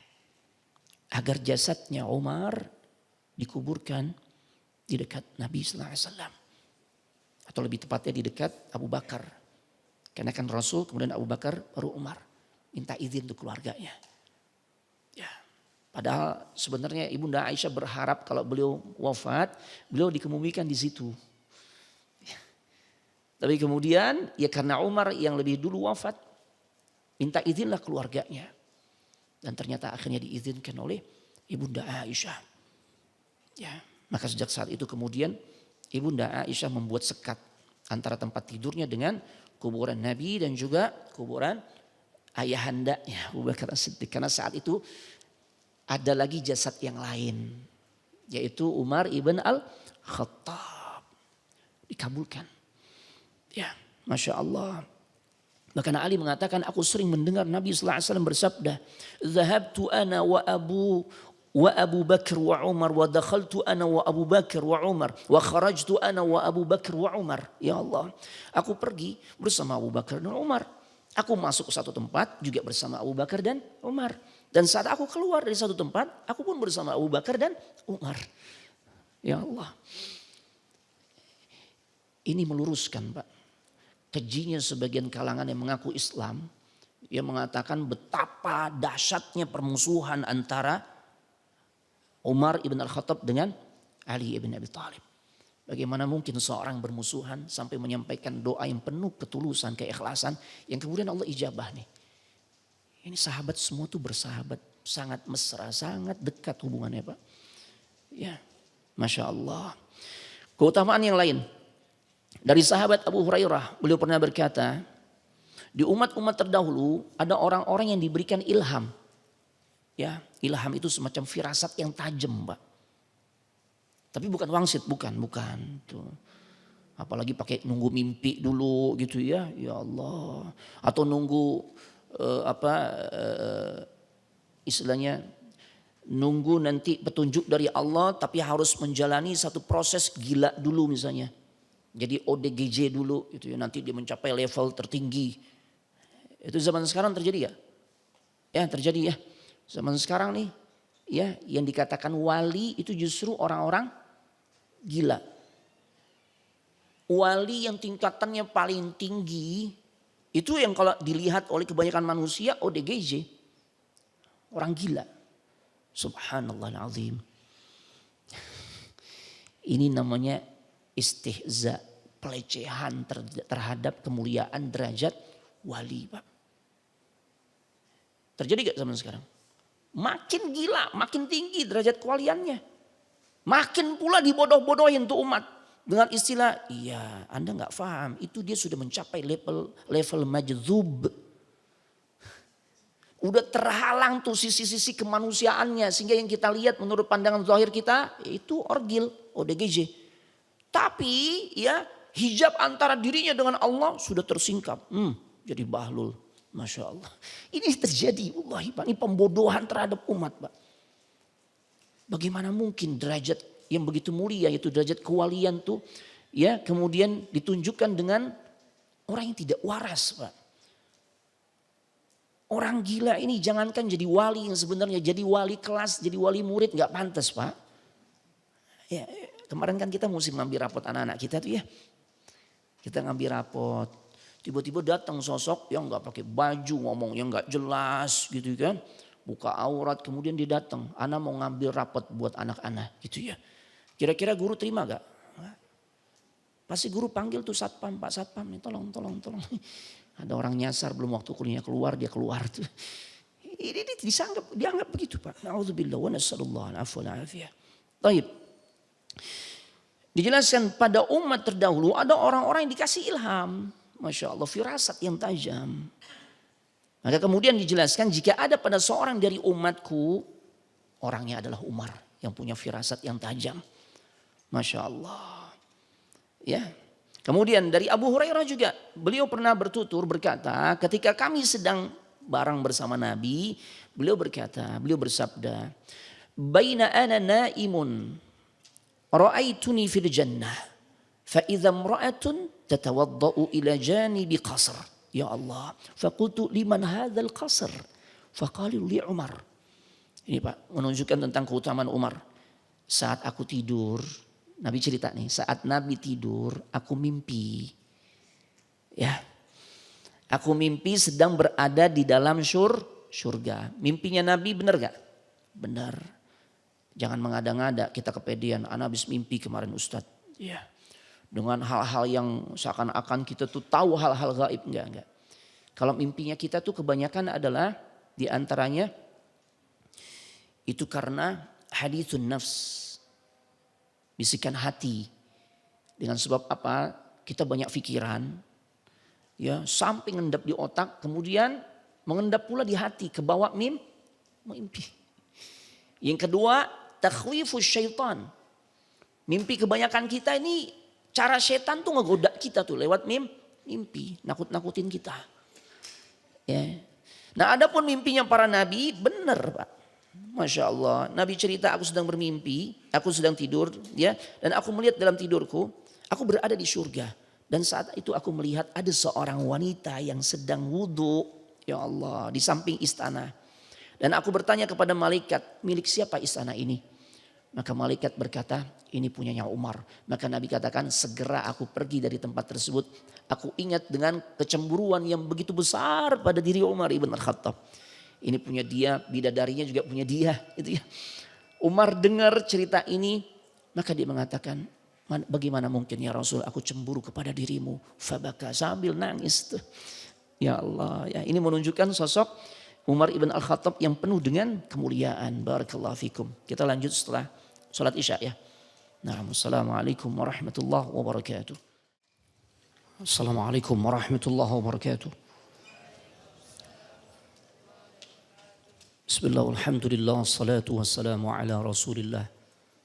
agar jasadnya Umar dikuburkan di dekat Nabi sallallahu alaihi wasallam. Atau lebih tepatnya di dekat Abu Bakar. Karena kan Rasul kemudian Abu Bakar baru Umar. Minta izin untuk keluarganya. Ya. Padahal sebenarnya ibunda Aisyah berharap kalau beliau wafat, beliau dikebumikan di situ. Ya. Tapi kemudian ya karena Umar yang lebih dulu wafat, minta izinlah keluarganya. Dan ternyata akhirnya diizinkan oleh ibunda Aisyah. Ya. Maka sejak saat itu kemudian ibunda Aisyah membuat sekat antara tempat tidurnya dengan kuburan Nabi dan juga kuburan ayahandanya Abu Bakar As-Siddiq. Karena saat itu ada lagi jasad yang lain, yaitu Umar ibn Al-Khattab. Dikabulkan. Ya, Masya Allah. Bahkan Ali mengatakan, aku sering mendengar Nabi sallallahu alaihi wasallam bersabda, "Zahabtu ana wa Abu Bakar wa Umar wa dakhaltu ana wa Abu Bakar wa Umar wa kharajtu ana wa Abu Bakar wa Umar." Ya Allah, aku pergi bersama Abu Bakar dan Umar. Aku masuk ke satu tempat juga bersama Abu Bakar dan Umar. Dan saat aku keluar dari satu tempat, aku pun bersama Abu Bakar dan Umar. Ya Allah. Ini meluruskan, Pak, kejinya sebagian kalangan yang mengaku Islam. Yang mengatakan betapa dahsyatnya permusuhan antara Umar ibn Al-Khattab dengan Ali ibn Abi Thalib. Bagaimana mungkin seorang bermusuhan sampai menyampaikan doa yang penuh ketulusan, keikhlasan yang kemudian Allah ijabah nih. Ini sahabat semua tuh bersahabat, sangat mesra, sangat dekat hubungannya, Pak. Ya, Masya Allah. Keutamaan yang lain. Dari sahabat Abu Hurairah, beliau pernah berkata, di umat-umat terdahulu ada orang-orang yang diberikan ilham. Ya, ilham itu semacam firasat yang tajam, Pak. Tapi bukan wangsit, bukan. Tuh. Apalagi pakai nunggu mimpi dulu gitu ya, ya Allah. Atau nunggu istilahnya nunggu nanti petunjuk dari Allah, tapi harus menjalani satu proses gila dulu misalnya. Jadi ODGJ dulu gitu ya, nanti dia mencapai level tertinggi. Itu zaman sekarang terjadi ya? Ya terjadi ya. Zaman sekarang nih ya yang dikatakan wali itu justru orang-orang gila. Wali yang tingkatannya paling tinggi itu yang kalau dilihat oleh kebanyakan manusia ODGJ. Orang gila. Subhanallahal-azim. Ini namanya istihza, pelecehan terhadap kemuliaan derajat wali, Pak. Terjadi gak zaman sekarang? Makin gila, makin tinggi derajat kewaliannya. Makin pula dibodoh-bodohin tuh umat. Dengan istilah, iya Anda gak paham. Itu dia sudah mencapai level majdzub. Udah terhalang tuh sisi-sisi kemanusiaannya. Sehingga yang kita lihat menurut pandangan zahir kita, itu orgil, ODGJ. Tapi ya hijab antara dirinya dengan Allah sudah tersingkap. Jadi bahlul. Masya Allah. Ini terjadi. Wallahi Pak. Ini pembodohan terhadap umat, Pak. Bagaimana mungkin derajat yang begitu mulia, yaitu derajat kewalian tuh ya kemudian ditunjukkan dengan orang yang tidak waras, Pak. Orang gila ini jangankan jadi wali yang sebenarnya jadi wali kelas, jadi wali murid gak pantas, Pak. Ya, kemarin kan kita musim ngambil rapot anak-anak kita tuh ya. Kita ngambil rapot. Tiba-tiba datang sosok yang gak pakai baju, ngomongnya gak jelas gitu kan. buka aurat, kemudian dia datang, ana mau ngambil rapot buat anak-anak gitu ya. Kira-kira guru terima gak? Pasti guru panggil tuh satpam, Pak Satpam nih tolong. Ada orang nyasar belum waktu kuliah keluar, dia keluar tuh. Ini dianggap begitu Pak. Na'udzubillah wa nas'alullah al-'afwa wal 'afiyah. Baik. Dijelaskan pada umat terdahulu ada orang-orang yang dikasih ilham. Masya Allah, firasat yang tajam. Maka kemudian dijelaskan jika ada pada seorang dari umatku, orangnya adalah Umar yang punya firasat yang tajam. Masya Allah. Ya. Kemudian dari Abu Hurairah juga, beliau pernah bertutur berkata, ketika kami sedang bareng bersama Nabi, beliau bersabda, "Baina ana naimun, ra'aituni fil jannah, fa idza imra'atun tatawaddau ila janibi qasr." Ya Allah, faqultu liman hadzal qasr? Faqalu li Umar. Ini Pak, menunjukkan tentang keutamaan Umar. Saat aku tidur, Nabi cerita nih, saat Nabi tidur, aku mimpi. Ya. Aku mimpi sedang berada di dalam surga. Mimpinya Nabi benar gak? Benar. Jangan mengada-ngada, kita kepedean. Ana habis mimpi kemarin Ustadz. Ya. Dengan hal-hal yang seakan-akan kita tuh tahu hal-hal gaib. Enggak. Kalau mimpinya kita tuh kebanyakan adalah diantaranya itu karena hadithun nafs. Bisikan hati. Dengan sebab apa? Kita banyak pikiran. Ya, sampai ngendap di otak, kemudian mengendap pula di hati, kebawa mimpi. Yang kedua, takhwifus syaitan. Mimpi kebanyakan kita ini, cara setan tuh ngegoda kita tuh lewat mimpi, nakut-nakutin kita. Ya. Nah, adapun mimpinya para nabi benar Pak. Masya Allah, Nabi cerita aku sedang bermimpi, aku sedang tidur, ya, dan aku melihat dalam tidurku, aku berada di surga. Dan saat itu aku melihat ada seorang wanita yang sedang wudhu. Ya Allah, di samping istana. Dan aku bertanya kepada malaikat, milik siapa istana ini? Maka malaikat berkata, ini punyanya Umar. Maka Nabi katakan, segera aku pergi dari tempat tersebut. Aku ingat dengan kecemburuan yang begitu besar pada diri Umar ibn al-Khattab. Ini punya dia, bidadarinya juga punya dia. Gitu ya. Umar dengar cerita ini, maka dia mengatakan, bagaimana mungkin ya Rasul aku cemburu kepada dirimu. Fabaka, sambil nangis tuh. Ya Allah, ya ini menunjukkan sosok Umar ibn al-Khattab yang penuh dengan kemuliaan. Barakallahu fikum. Kita lanjut setelah sholat isya ya. Assalamualaikum warahmatullahi wabarakatuh. Assalamualaikum warahmatullahi wabarakatuh. Bismillah, alhamdulillah, salatu wassalamu ala rasulillah.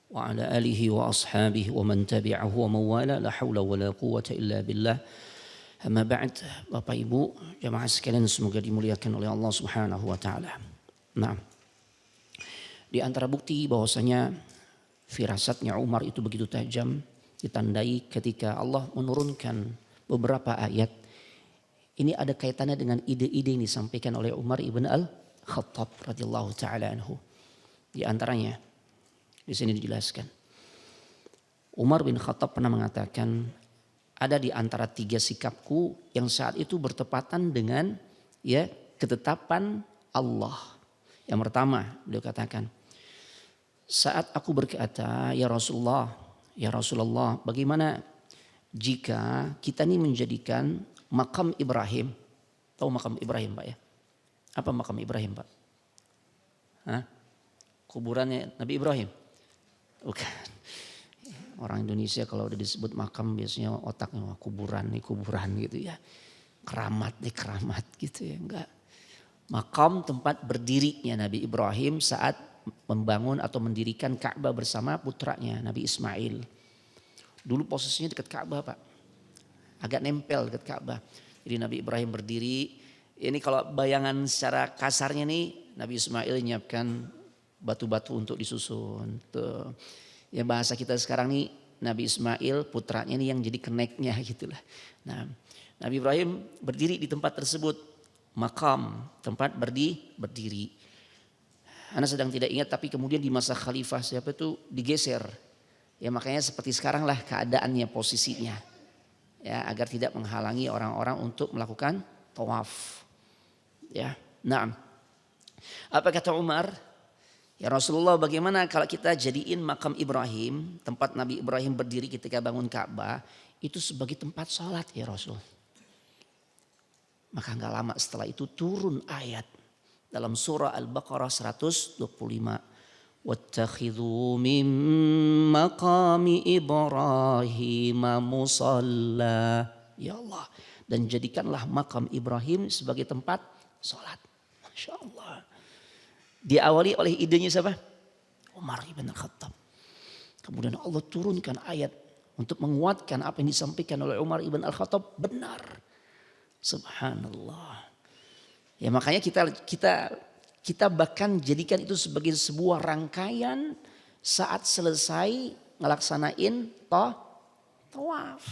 Wa ala alihi wa ashabihi wa man tabi'ahu wa mawala la hawla wa la quwwata illa billah. Amma ba'd, Bapak Ibu, jamaah sekalian semoga dimuliakan oleh Allah Subhanahu wa taala. Nah, di antara bukti bahwasanya firasatnya Umar itu begitu tajam ditandai ketika Allah menurunkan beberapa ayat. Ini ada kaitannya dengan ide-ide yang disampaikan oleh Umar ibn al-Khattab radhiyallahu taala anhu. Di antaranya di sini dijelaskan. Umar bin Khattab pernah mengatakan, ada di antara 3 sikapku yang saat itu bertepatan dengan ya ketetapan Allah. Yang pertama, beliau katakan, saat aku berkata, ya Rasulullah, bagaimana jika kita ini menjadikan makam Ibrahim? Tahu makam Ibrahim Pak ya? Apa makam Ibrahim Pak? Hah? Kuburannya Nabi Ibrahim? Bukan. Orang Indonesia kalau udah disebut makam biasanya otaknya wah, kuburan gitu ya. Keramat gitu ya. Enggak. Makam tempat berdirinya Nabi Ibrahim saat membangun atau mendirikan Ka'bah bersama putranya Nabi Ismail. Dulu posisinya dekat Ka'bah Pak. Agak nempel dekat Ka'bah. Jadi Nabi Ibrahim berdiri. Ini kalau bayangan secara kasarnya nih Nabi Ismail menyiapkan batu-batu untuk disusun. Tuh. Ya bahasa kita sekarang nih Nabi Ismail putranya nih yang jadi keneknya gitulah. Nah, Nabi Ibrahim berdiri di tempat tersebut. Makam, tempat berdiri. Anda sedang tidak ingat tapi kemudian di masa khalifah siapa itu digeser. Ya makanya seperti sekarang lah keadaannya posisinya. Ya agar tidak menghalangi orang-orang untuk melakukan tawaf. Ya. Nah, Apa kata Umar? Ya Rasulullah, bagaimana kalau kita jadiin makam Ibrahim, tempat Nabi Ibrahim berdiri ketika bangun Ka'bah, itu sebagai tempat sholat ya Rasul. Maka gak lama setelah itu turun ayat dalam surah Al-Baqarah 125. Wattakhidhu min maqami Ibrahim musalla. Ya Allah. Dan jadikanlah makam Ibrahim sebagai tempat sholat. Masya Allah. Diawali oleh idenya siapa? Umar ibn Khattab. Kemudian Allah turunkan ayat untuk menguatkan apa yang disampaikan oleh Umar ibn Khattab benar. Subhanallah. Ya makanya kita bahkan jadikan itu sebagai sebuah rangkaian saat selesai ngelaksanain tawaf.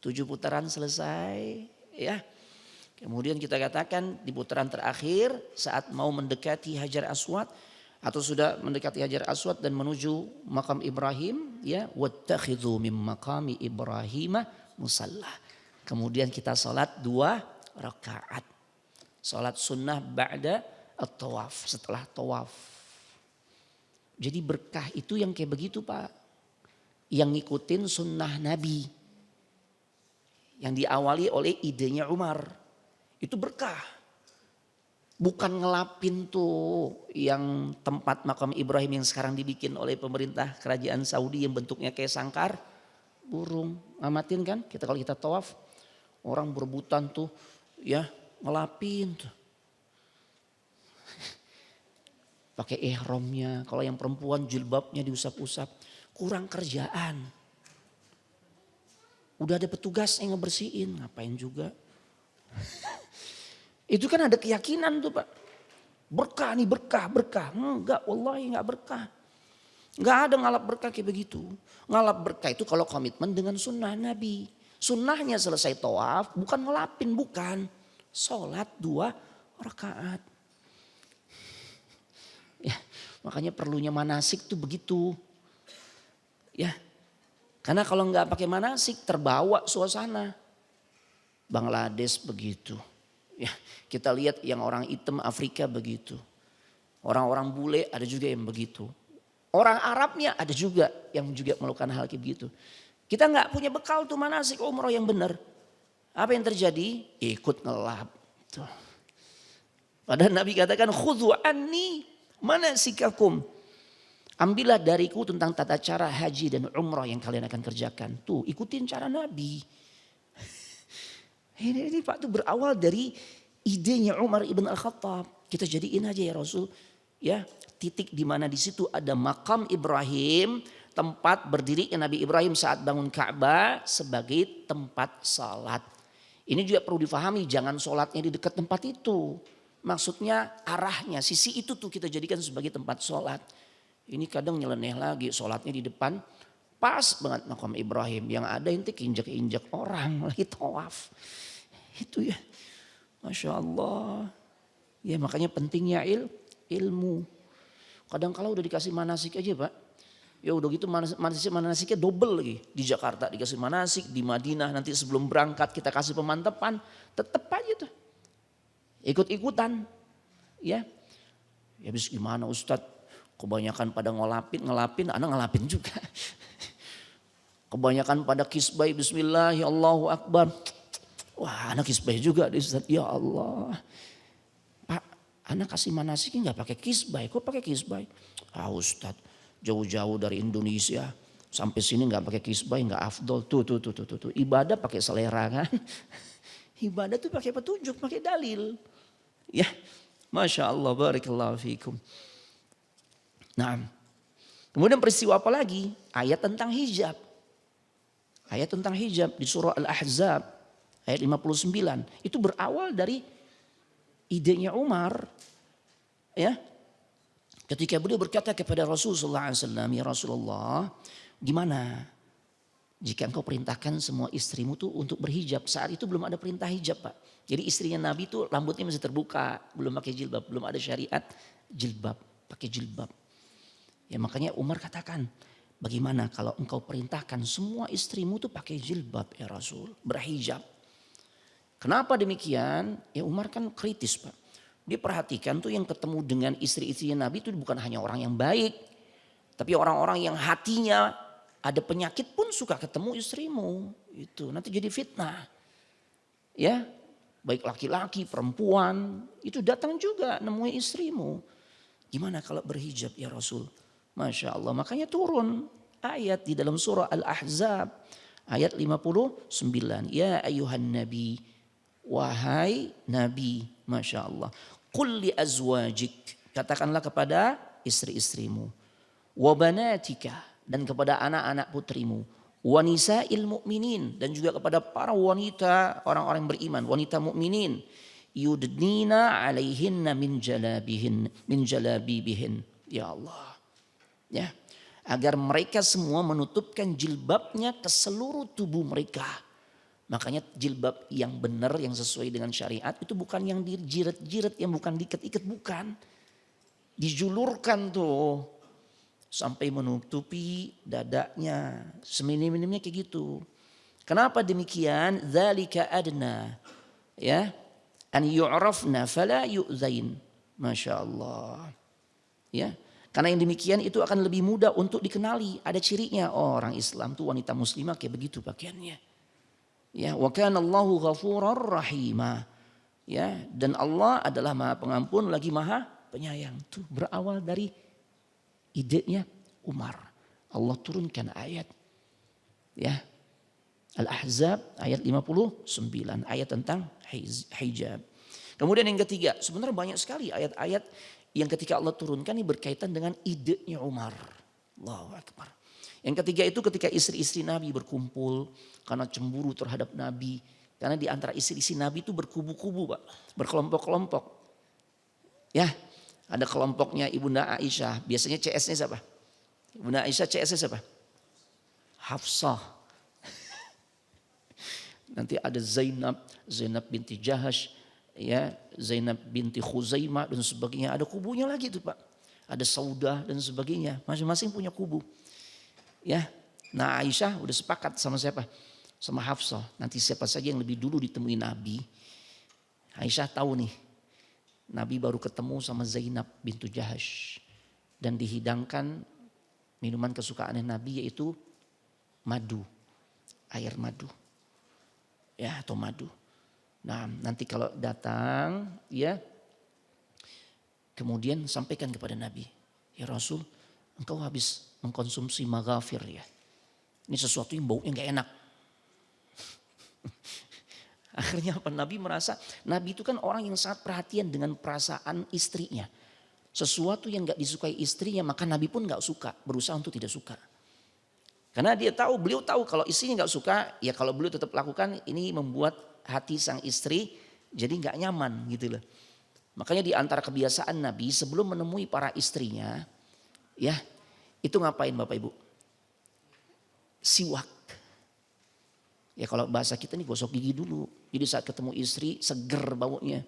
7 putaran selesai ya. Kemudian kita katakan di putaran terakhir saat mau mendekati Hajar Aswad atau sudah mendekati Hajar Aswad dan menuju makam Ibrahim ya, wattakhidhu min maqami Ibrahim musalla. Kemudian kita salat 2 rakaat. Salat sunnah ba'da at-tawaf, setelah tawaf. Jadi berkah itu yang kayak begitu Pak. Yang ngikutin sunnah Nabi. Yang diawali oleh idenya Umar. Itu berkah. Bukan ngelapin tuh yang tempat makam Ibrahim yang sekarang dibikin oleh pemerintah kerajaan Saudi yang bentuknya kayak sangkar burung. Ngamatin kan? Kalau kita tawaf orang berebutan tuh ya ngelapin tuh. Pakai ihramnya, kalau yang perempuan jilbabnya diusap-usap. Kurang kerjaan. Udah ada petugas yang ngebersihin, ngapain juga. Itu kan ada keyakinan tuh Pak. Berkah nih, berkah. Enggak, wallahi enggak berkah. Enggak ada ngalap berkah kayak begitu. Ngalap berkah itu kalau komitmen dengan sunnah Nabi. Sunnahnya selesai tawaf, bukan ngelapin, bukan. Sholat 2 rakaat. Ya, makanya perlunya manasik tuh begitu. Ya, karena kalau nggak pakai manasik terbawa suasana. Bangladesh begitu. Ya, kita lihat yang orang hitam Afrika begitu. Orang-orang bule ada juga yang begitu. Orang Arabnya ada juga yang juga melakukan hal kayak begitu. Kita nggak punya bekal tuh manasik umroh yang benar. Apa yang terjadi? Ikut ngelap. Tuh. Padahal Nabi katakan khudhu anni manasikakum. Ambillah dariku tentang tata cara haji dan umrah yang kalian akan kerjakan. Tuh ikutin cara Nabi. Ini Pak tuh berawal dari idenya Umar ibn Al-Khattab. Kita jadiin aja ya Rasul. Ya, titik di mana di situ ada makam Ibrahim, tempat berdirinya Nabi Ibrahim saat bangun Ka'bah sebagai tempat salat. Ini juga perlu difahami, jangan sholatnya di dekat tempat itu. Maksudnya arahnya, sisi itu tuh kita jadikan sebagai tempat sholat. Ini kadang nyeleneh lagi sholatnya di depan, pas banget makam Ibrahim. Yang ada inti keinjak-injak orang lagi tawaf. Itu ya, Masya Allah. Ya makanya pentingnya ilmu. Kadang kalau udah dikasih manasik aja Pak. Ya udah gitu manasiknya double lagi. Di Jakarta dikasih manasik, di Madinah nanti sebelum berangkat kita kasih pemantapan. Tetep aja tuh. Ikut-ikutan. Ya habis gimana Ustadz. Kebanyakan pada ngelapin, anak ngelapin juga. Kebanyakan pada kisbay bismillah ya Allahu Akbar. Wah anak kisbay juga Ustadz, ya Allah. Pak anak kasih manasiknya gak pakai kisbay, kok pakai kisbay? Ah Ustadz jauh-jauh dari Indonesia sampai sini gak pakai kisbay gak afdol. Tuh. Ibadah pakai selera kan. Ibadah tuh pakai petunjuk, pakai dalil. Ya Masya Allah barakallahu fikum. Nah, kemudian peristiwa apa lagi? Ayat tentang hijab. Ayat tentang hijab di surah Al-Ahzab ayat 59. Itu berawal dari idenya Umar. Ya. Ketika beliau berkata kepada Rasulullah SAW, ya Rasulullah, gimana jika engkau perintahkan semua istrimu tuh untuk berhijab? Saat itu belum ada perintah hijab Pak. Jadi istrinya Nabi tuh rambutnya masih terbuka, belum pakai jilbab, belum ada syariat jilbab, pakai jilbab. Ya makanya Umar katakan, bagaimana kalau engkau perintahkan semua istrimu tuh pakai jilbab ya Rasul, berhijab. Kenapa demikian? Ya Umar kan kritis Pak. Dia perhatikan tuh yang ketemu dengan istri-istrinya Nabi itu bukan hanya orang yang baik. Tapi orang-orang yang hatinya ada penyakit pun suka ketemu istrimu. Itu nanti jadi fitnah. Ya, baik laki-laki, perempuan, itu datang juga nemui istrimu. Gimana kalau berhijab ya Rasul? Masya Allah, makanya turun ayat di dalam surah Al-Ahzab. Ayat 59. Ya ayuhan nabi, wahai nabi, Masya Allah. Qul li azwajik, katakanlah kepada istri-istrimu. Wa banatika, dan kepada anak-anak putrimu. Wa nisa'il mu'minin, dan juga kepada para wanita, orang-orang beriman, wanita mukminin. Yudnina alaihinna min jalabibihin. Ya Allah. Ya, agar mereka semua menutupkan jilbabnya ke seluruh tubuh mereka. Makanya jilbab yang benar, yang sesuai dengan syariat itu bukan yang dijiret-jiret, yang bukan diikat-ikat, bukan. Dijulurkan tuh sampai menutupi dadanya, seminim-minimnya kayak gitu. Kenapa demikian? Dzalika adna, ya, an yu'rafna fala yu'zain. Masya Allah. Ya, karena yang demikian itu akan lebih mudah untuk dikenali. Ada cirinya, oh, orang Islam tuh wanita muslimah kayak begitu pakaiannya. Ya, wa kana Allahu ghafurar rahima. Ya, dan Allah adalah Maha Pengampun lagi Maha Penyayang. Tuh berawal dari idenya Umar. Allah turunkan ayat. Ya. Al-Ahzab ayat 59, ayat tentang hijab. Kemudian yang ketiga, sebenarnya banyak sekali ayat-ayat yang ketika Allah turunkan ini berkaitan dengan idenya Umar. Allahu Akbar. Yang ketiga itu ketika istri-istri Nabi berkumpul karena cemburu terhadap Nabi. Karena di antara istri-istri Nabi itu berkubu-kubu, Pak, berkelompok-kelompok. Ya, ada kelompoknya Ibunda Aisyah, biasanya CS-nya siapa? Ibunda Aisyah CS-nya siapa? Hafsah. Nanti ada Zainab binti Jahash, ya, Zainab binti Khuzaimah dan sebagainya. Ada kubunya lagi tuh Pak. Ada Saudah dan sebagainya. Masing-masing punya kubu. Ya, nah Aisyah udah sepakat sama siapa? Sama Hafsah. Nanti siapa saja yang lebih dulu ditemui Nabi. Aisyah tahu nih, Nabi baru ketemu sama Zainab bintu Jahash. Dan dihidangkan minuman kesukaannya Nabi yaitu madu. Air madu. Ya, atau madu. Nah, nanti kalau datang, ya, kemudian sampaikan kepada Nabi, ya Rasul, engkau habis mengkonsumsi maghafir ya. Ini sesuatu yang baunya gak enak. Akhirnya apa? Nabi merasa, Nabi itu kan orang yang sangat perhatian dengan perasaan istrinya. Sesuatu yang gak disukai istrinya, maka Nabi pun gak suka, berusaha untuk tidak suka. Karena beliau tahu kalau istrinya gak suka, ya kalau beliau tetap lakukan, ini membuat hati sang istri jadi gak nyaman gitu loh. Makanya di antara kebiasaan Nabi sebelum menemui para istrinya, ya, itu ngapain Bapak Ibu? Siwak. Ya kalau bahasa kita nih gosok gigi dulu. Jadi saat ketemu istri seger baunya.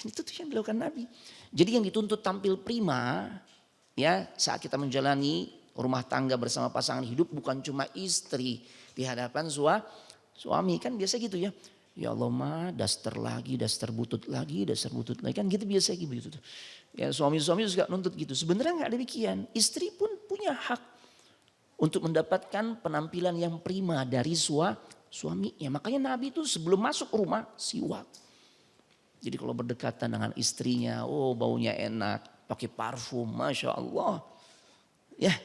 Itu tuh yang dilakukan Nabi. Jadi yang dituntut tampil prima, ya, saat kita menjalani rumah tangga bersama pasangan hidup bukan cuma istri di hadapan suami, kan biasa gitu ya. Ya Allah mah daster lagi, daster butut lagi kan gitu biasa gitu. Ya suami-suami juga nuntut gitu. Sebenarnya nggak demikian. Istri pun punya hak untuk mendapatkan penampilan yang prima dari suaminya. Makanya Nabi itu sebelum masuk rumah siwak. Jadi kalau berdekatan dengan istrinya, oh baunya enak, pakai parfum, Masya Allah. Ya,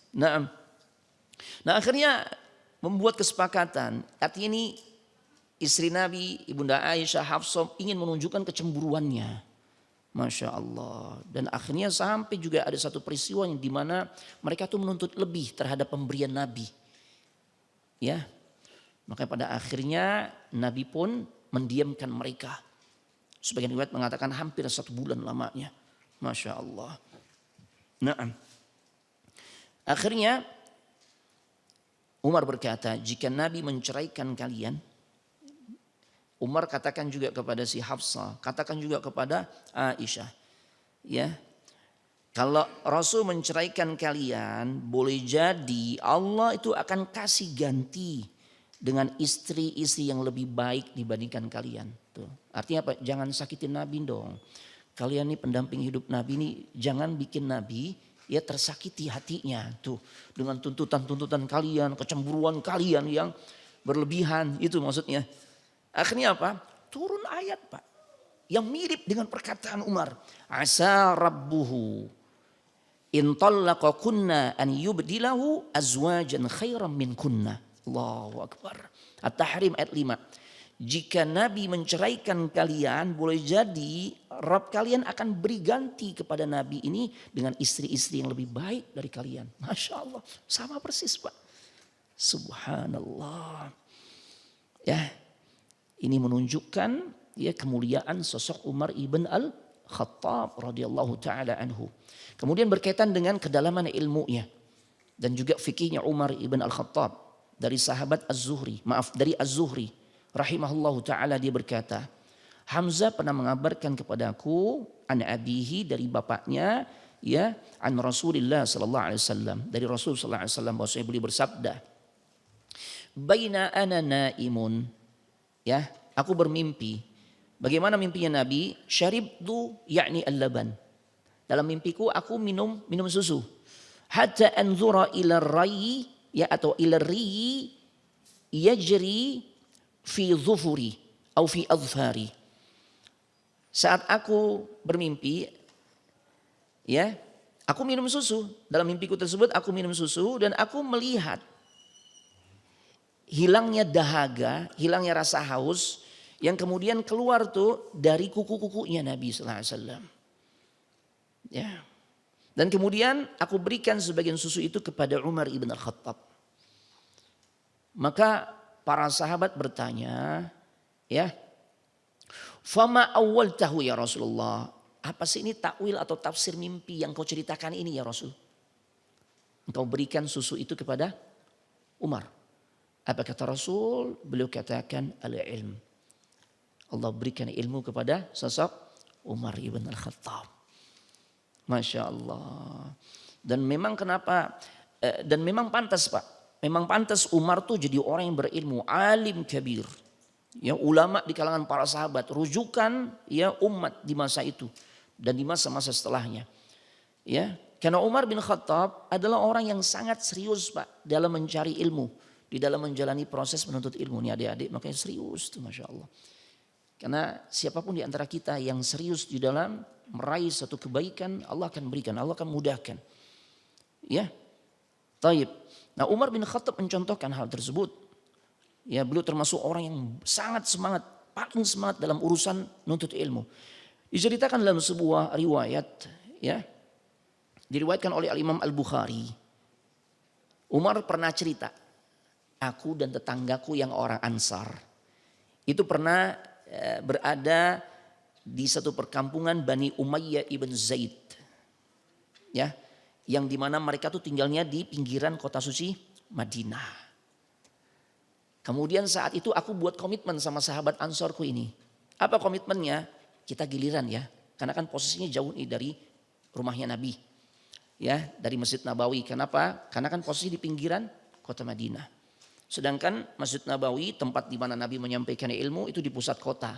nah akhirnya membuat kesepakatan. Artinya ini istri Nabi, Ibunda Aisyah, Hafsah ingin menunjukkan kecemburuannya. Masya Allah. Dan akhirnya sampai juga ada satu peristiwa yang dimana mereka tuh menuntut lebih terhadap pemberian Nabi. Ya, maka pada akhirnya Nabi pun mendiamkan mereka. Sebagian riwayat mengatakan hampir 1 bulan lamanya. Masya Allah. Nah, akhirnya Umar berkata, jika Nabi menceraikan kalian, Umar katakan juga kepada si Hafsah, katakan juga kepada Aisyah, ya, kalau Rasul menceraikan kalian, boleh jadi Allah itu akan kasih ganti dengan istri-istri yang lebih baik dibandingkan kalian. Tuh. Artinya apa? Jangan sakitin Nabi dong. Kalian nih pendamping hidup Nabi nih, jangan bikin Nabi ya tersakiti hatinya tuh dengan tuntutan-tuntutan kalian, kecemburuan kalian yang berlebihan, itu maksudnya. Akhirnya apa? Turun ayat Pak yang mirip dengan perkataan Umar. Asa rabbuhu in talaqakunna an yubdilahu azwajan khairan min kunna. Allahu Akbar. At-Tahrim ayat 5. Jika Nabi menceraikan kalian, boleh jadi Rabb kalian akan beri ganti kepada Nabi ini dengan istri-istri yang lebih baik dari kalian. Masya Allah, sama persis Pak. Subhanallah. Ya, ini menunjukkan ya kemuliaan sosok Umar ibn al-Khattab radhiyallahu taala anhu. Kemudian berkaitan dengan kedalaman ilmunya dan juga fikihnya Umar ibn al-Khattab dari sahabat Az-Zuhri, dari Az-Zuhri rahimahullahu taala, dia berkata, Hamzah pernah mengabarkan kepadaku an abihi, dari bapaknya, ya, an Rasulillah sallallahu alaihi wasallam, dari Rasul sallallahu alaihi wasallam, bahwasanya beliau bersabda, baina ana naimun, ya, aku bermimpi. Bagaimana mimpinya Nabi? Syaribtu yakni al-laban. Dalam mimpiku aku minum susu. Hatta anzura ila rayi, ya, atau ila riyi yajri fi dhufuri atau fi adfari. Saat aku bermimpi, ya, aku minum susu. Dalam mimpiku tersebut aku minum susu dan aku melihat hilangnya dahaga, hilangnya rasa haus yang kemudian keluar tuh dari kuku-kukunya Nabi sallallahu alaihi wasallam. Ya. Dan kemudian aku berikan sebagian susu itu kepada Umar ibn al-Khattab. Maka para sahabat bertanya, ya, fama awwaltahu ya Rasulullah. Apa sih ini takwil atau tafsir mimpi yang kau ceritakan ini ya Rasul? Engkau berikan susu itu kepada Umar. Apa kata Rasul? Beliau katakan al-ilm. Allah berikan ilmu kepada sosok Umar ibn al-Khattab. Masya Allah. Dan memang kenapa, dan memang pantas Pak. Memang pantas Umar tuh jadi orang yang berilmu, alim kabir. Ya, ulama di kalangan para sahabat, rujukan ya umat di masa itu dan di masa-masa setelahnya. Ya, karena Umar bin Khattab adalah orang yang sangat serius Pak dalam mencari ilmu, di dalam menjalani proses menuntut ilmu. Ini adik-adik makanya serius tuh, Masya Allah. Karena siapapun di antara kita yang serius di dalam meraih satu kebaikan, Allah akan berikan, Allah akan mudahkan. Ya, taib. Nah, Umar bin Khattab mencontohkan hal tersebut. Ya, beliau termasuk orang yang sangat semangat, paling semangat dalam urusan nuntut ilmu. Diceritakan dalam sebuah riwayat, ya, diriwayatkan oleh Al-Imam Al-Bukhari. Umar pernah cerita, aku dan tetanggaku yang orang Ansar itu pernah berada di satu perkampungan Bani Umayyah ibn Zaid, ya, yang dimana mereka tuh tinggalnya di pinggiran kota suci Madinah. Kemudian saat itu aku buat komitmen sama sahabat Ansorku ini. Apa komitmennya? Kita giliran ya, karena kan posisinya jauh nih dari rumahnya Nabi, ya, dari Masjid Nabawi. Kenapa? Karena kan posisi di pinggiran kota Madinah. Sedangkan Masjid Nabawi, tempat di mana Nabi menyampaikan ilmu, itu di pusat kota.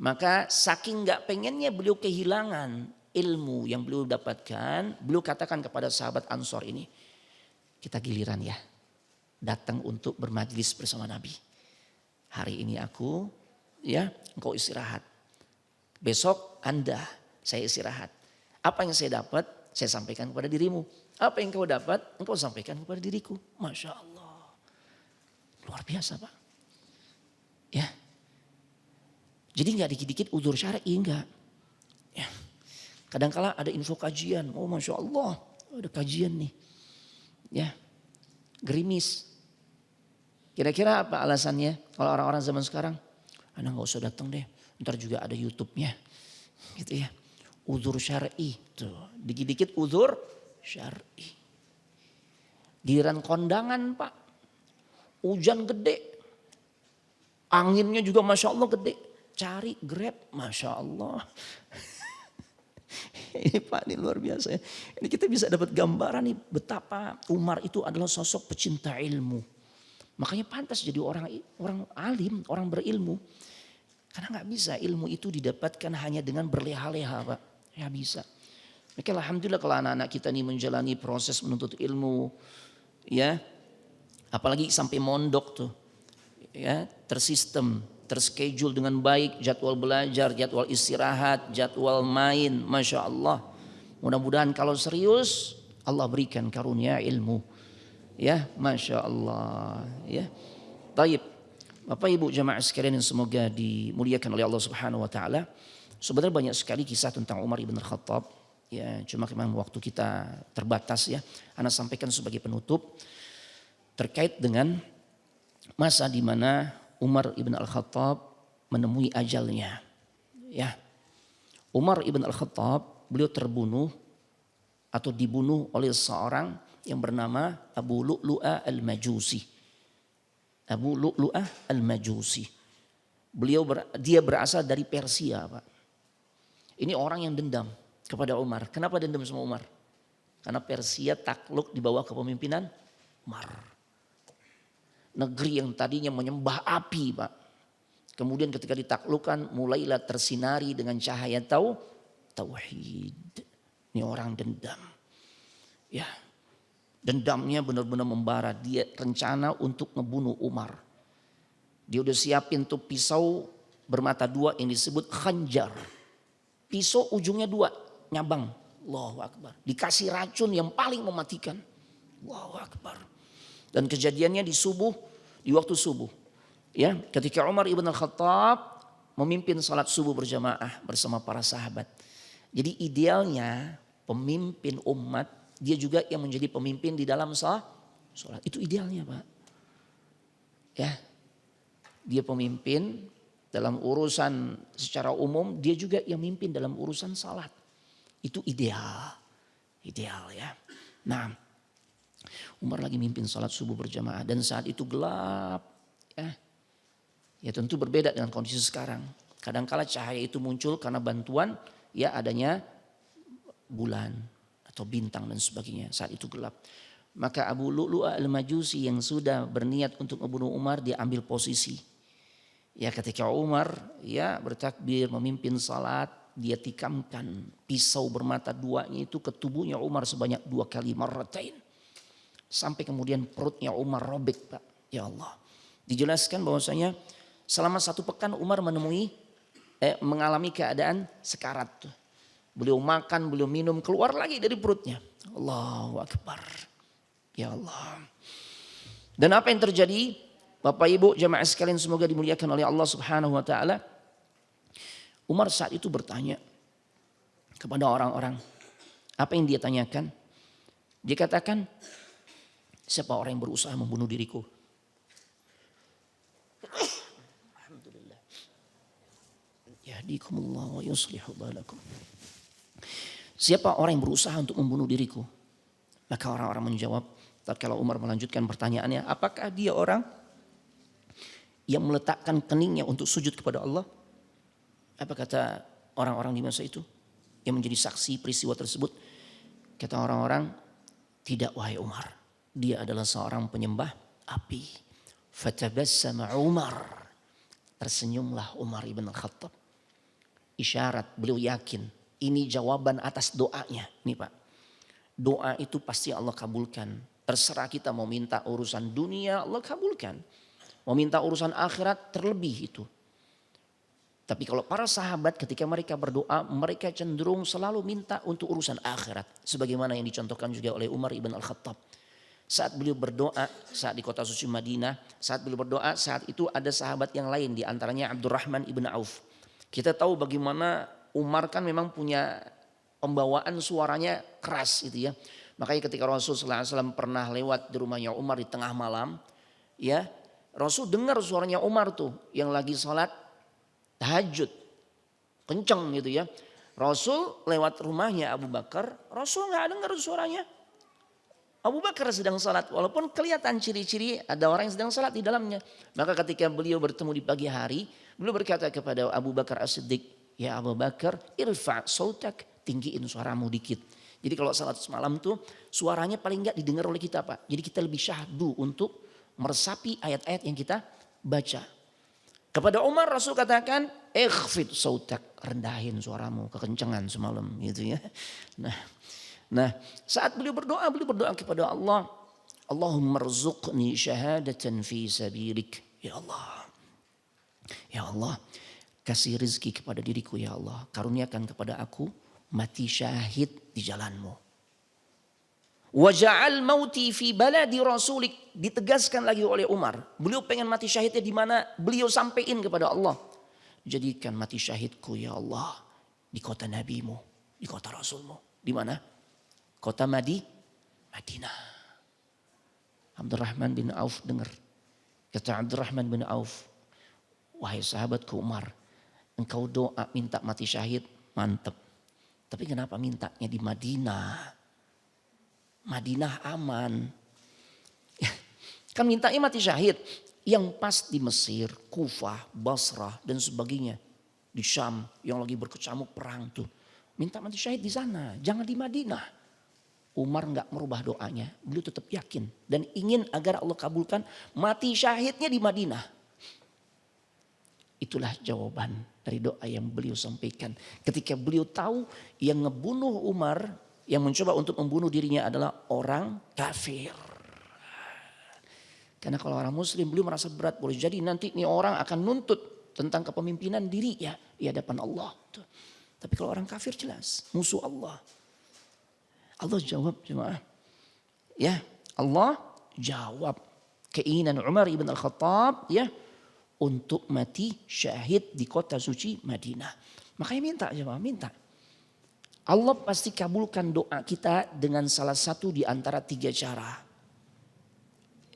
Maka saking gak pengennya beliau kehilangan ilmu yang beliau dapatkan, beliau katakan kepada sahabat Ansor ini, kita giliran ya, datang untuk bermajlis bersama Nabi. Hari ini aku, ya, engkau istirahat. Besok Anda, saya istirahat. Apa yang saya dapat, saya sampaikan kepada dirimu. Apa yang kau dapat, engkau sampaikan kepada diriku. Masya Allah. Luar biasa Pak. Ya. Jadi gak dikit-dikit uzur syar'i, enggak. Ya. Kadang-kala ada info kajian. Oh Masya Allah, ada kajian nih. Ya. Gerimis. Kira-kira apa alasannya? Kalau orang-orang zaman sekarang, Anda gak usah datang deh. Ntar juga ada YouTube-nya. Gitu ya. Uzur syar'i. Tuh. Dikit-dikit uzur syar'i. Giliran kondangan Pak. Hujan gede. Anginnya juga Masya Allah gede. Cari Grab. Masya Allah. Ini Pak, ini luar biasa ya. Ini kita bisa dapat gambaran nih betapa Umar itu adalah sosok pecinta ilmu. Makanya pantas jadi orang alim, orang berilmu. Karena nggak bisa ilmu itu didapatkan hanya dengan berleha-leha Pak. Nggak bisa. Maka alhamdulillah kalau anak-anak kita ini menjalani proses menuntut ilmu, ya, apalagi sampai mondok tuh, ya, tersistem, terschedule dengan baik, jadwal belajar, jadwal istirahat, jadwal main, masya Allah. Mudah-mudahan kalau serius Allah berikan karunia ilmu, ya, masya Allah, ya. Taib, Bapak Ibu jamaah sekalian yang semoga dimuliakan oleh Allah Subhanahu Wa Taala. Sebenarnya banyak sekali kisah tentang Umar ibn Khattab. Ya, cuma memang waktu kita terbatas ya. Ana sampaikan sebagai penutup terkait dengan masa di mana Umar ibn Al-Khattab menemui ajalnya. Ya. Umar ibn Al-Khattab beliau terbunuh atau dibunuh oleh seorang yang bernama Abu Lu'lu'ah Al-Majusi. Abu Lu'lu'ah Al-Majusi. Dia berasal dari Persia, Pak. Ini orang yang dendam kepada Umar. Kenapa dendam sama Umar? Karena Persia takluk di bawah kepemimpinan Umar. Negeri yang tadinya menyembah api, Pak. Kemudian ketika ditaklukkan mulailah tersinari dengan cahaya tauhid. Ini orang dendam. Ya. Dendamnya benar-benar membara. Dia rencana untuk ngebunuh Umar. Dia udah siapin tuh pisau bermata dua yang disebut khanjar. Pisau ujungnya dua. Nyabang, Allahu Akbar. Dikasih racun yang paling mematikan. Allahu Akbar. Dan kejadiannya di waktu subuh. Ya, ketika Umar ibn Khattab memimpin salat subuh berjamaah bersama para sahabat. Jadi idealnya pemimpin umat, dia juga yang menjadi pemimpin di dalam salat. Itu idealnya Pak. Ya, dia pemimpin dalam urusan secara umum, dia juga yang memimpin dalam urusan salat. Itu ideal ya. Nah, Umar lagi mimpin salat subuh berjamaah dan saat itu gelap. Ya tentu berbeda dengan kondisi sekarang. Kadangkala cahaya itu muncul karena bantuan ya adanya bulan atau bintang dan sebagainya. Saat itu gelap. Maka Abu Lu'lu'ah Al-Majusi yang sudah berniat untuk membunuh Umar, dia ambil posisi. Ya ketika Umar ya bertakbir memimpin salat, dia tikamkan pisau bermata duanya itu ke tubuhnya Umar sebanyak 2 kali marratain. Sampai kemudian perutnya Umar robek Pak. Ya Allah. Dijelaskan bahwasanya selama 1 pekan Umar mengalami keadaan sekarat. Beliau makan, beliau minum, keluar lagi dari perutnya. Allahu Akbar. Ya Allah. Dan apa yang terjadi? Bapak Ibu jamaah sekalian semoga dimuliakan oleh Allah Subhanahu Wa Taala. Umar saat itu bertanya kepada orang-orang. Apa yang dia tanyakan? Dia katakan, siapa orang yang berusaha membunuh diriku? Alhamdulillah. Yahdikumullah wa yuslihu balakum. Siapa orang yang berusaha untuk membunuh diriku? Maka orang-orang menjawab, tatkala Umar melanjutkan pertanyaannya, apakah dia orang yang meletakkan keningnya untuk sujud kepada Allah? Apa kata orang-orang di masa itu yang menjadi saksi peristiwa tersebut? Kata orang-orang, tidak wahai Umar. Dia adalah seorang penyembah api. Fatabassama Umar. Tersenyumlah Umar ibn Khattab. Isyarat beliau yakin. Ini jawaban atas doanya. Nih Pak. Doa itu pasti Allah kabulkan. Terserah kita mau minta urusan dunia Allah kabulkan. Mau minta urusan akhirat terlebih itu. Tapi kalau para sahabat ketika mereka berdoa, mereka cenderung selalu minta untuk urusan akhirat. Sebagaimana yang dicontohkan juga oleh Umar ibn Al-Khattab. Saat beliau berdoa, saat di kota suci Madinah, saat beliau berdoa, saat itu ada sahabat yang lain. Di antaranya Abdurrahman ibn Auf. Kita tahu bagaimana Umar kan memang punya pembawaan suaranya keras gitu ya. Makanya ketika Rasulullah SAW pernah lewat di rumahnya Umar di tengah malam. Ya, Rasul dengar suaranya Umar tuh yang lagi sholat tahajud, kenceng gitu ya. Rasul lewat rumahnya Abu Bakar, Rasul nggak dengar suaranya. Abu Bakar sedang salat, walaupun kelihatan ciri-ciri ada orang yang sedang salat di dalamnya. Maka ketika beliau bertemu di pagi hari, beliau berkata kepada Abu Bakar As-Siddiq, ya Abu Bakar, irfa' sautak, tinggiin suaramu dikit. Jadi kalau salat semalam tuh suaranya paling nggak didengar oleh kita Pak. Jadi kita lebih syahdu untuk meresapi ayat-ayat yang kita baca. Kepada Umar Rasul katakan, ikhfid sautak, rendahin suaramu, kekencangan semalam gitu ya. Nah, saat beliau berdoa kepada Allah, Allahumma rzuqni syahadatan fi sabilik. Ya Allah. Ya Allah, kasih rezeki kepada diriku ya Allah. Karuniakan kepada aku mati syahid di jalanmu. Waja'al mauti fi baladi rasulik. Ditegaskan lagi oleh Umar. Beliau pengen mati syahidnya di mana? Beliau sampaikan kepada Allah. Jadikan mati syahidku ya Allah di kota nabimu, di kota rasulmu. Di mana? Kota Madinah. Abdurrahman bin Auf dengar. Kata Abdurrahman bin Auf, wahai sahabatku Umar, engkau doa minta mati syahid, mantep. Tapi kenapa mintanya di Madinah? Madinah aman. Kan mintanya mati syahid. Yang pas di Mesir, Kufah, Basrah dan sebagainya. Di Syam yang lagi berkecamuk perang tuh. Minta mati syahid di sana, jangan di Madinah. Umar enggak merubah doanya. Beliau tetap yakin dan ingin agar Allah kabulkan mati syahidnya di Madinah. Itulah jawaban dari doa yang beliau sampaikan. Ketika beliau tahu yang ngebunuh Umar, yang mencoba untuk membunuh dirinya adalah orang kafir. Karena kalau orang muslim beliau merasa berat. Boleh jadi nanti ini orang akan nuntut tentang kepemimpinan dirinya di hadapan Allah. Tapi kalau orang kafir jelas musuh Allah. Allah jawab jemaah. Ya, Allah jawab keinginan Umar ibn al-Khattab ya untuk mati syahid di kota suci Madinah. Makanya minta jemaah, minta. Allah pasti kabulkan doa kita dengan salah satu di antara 3 cara.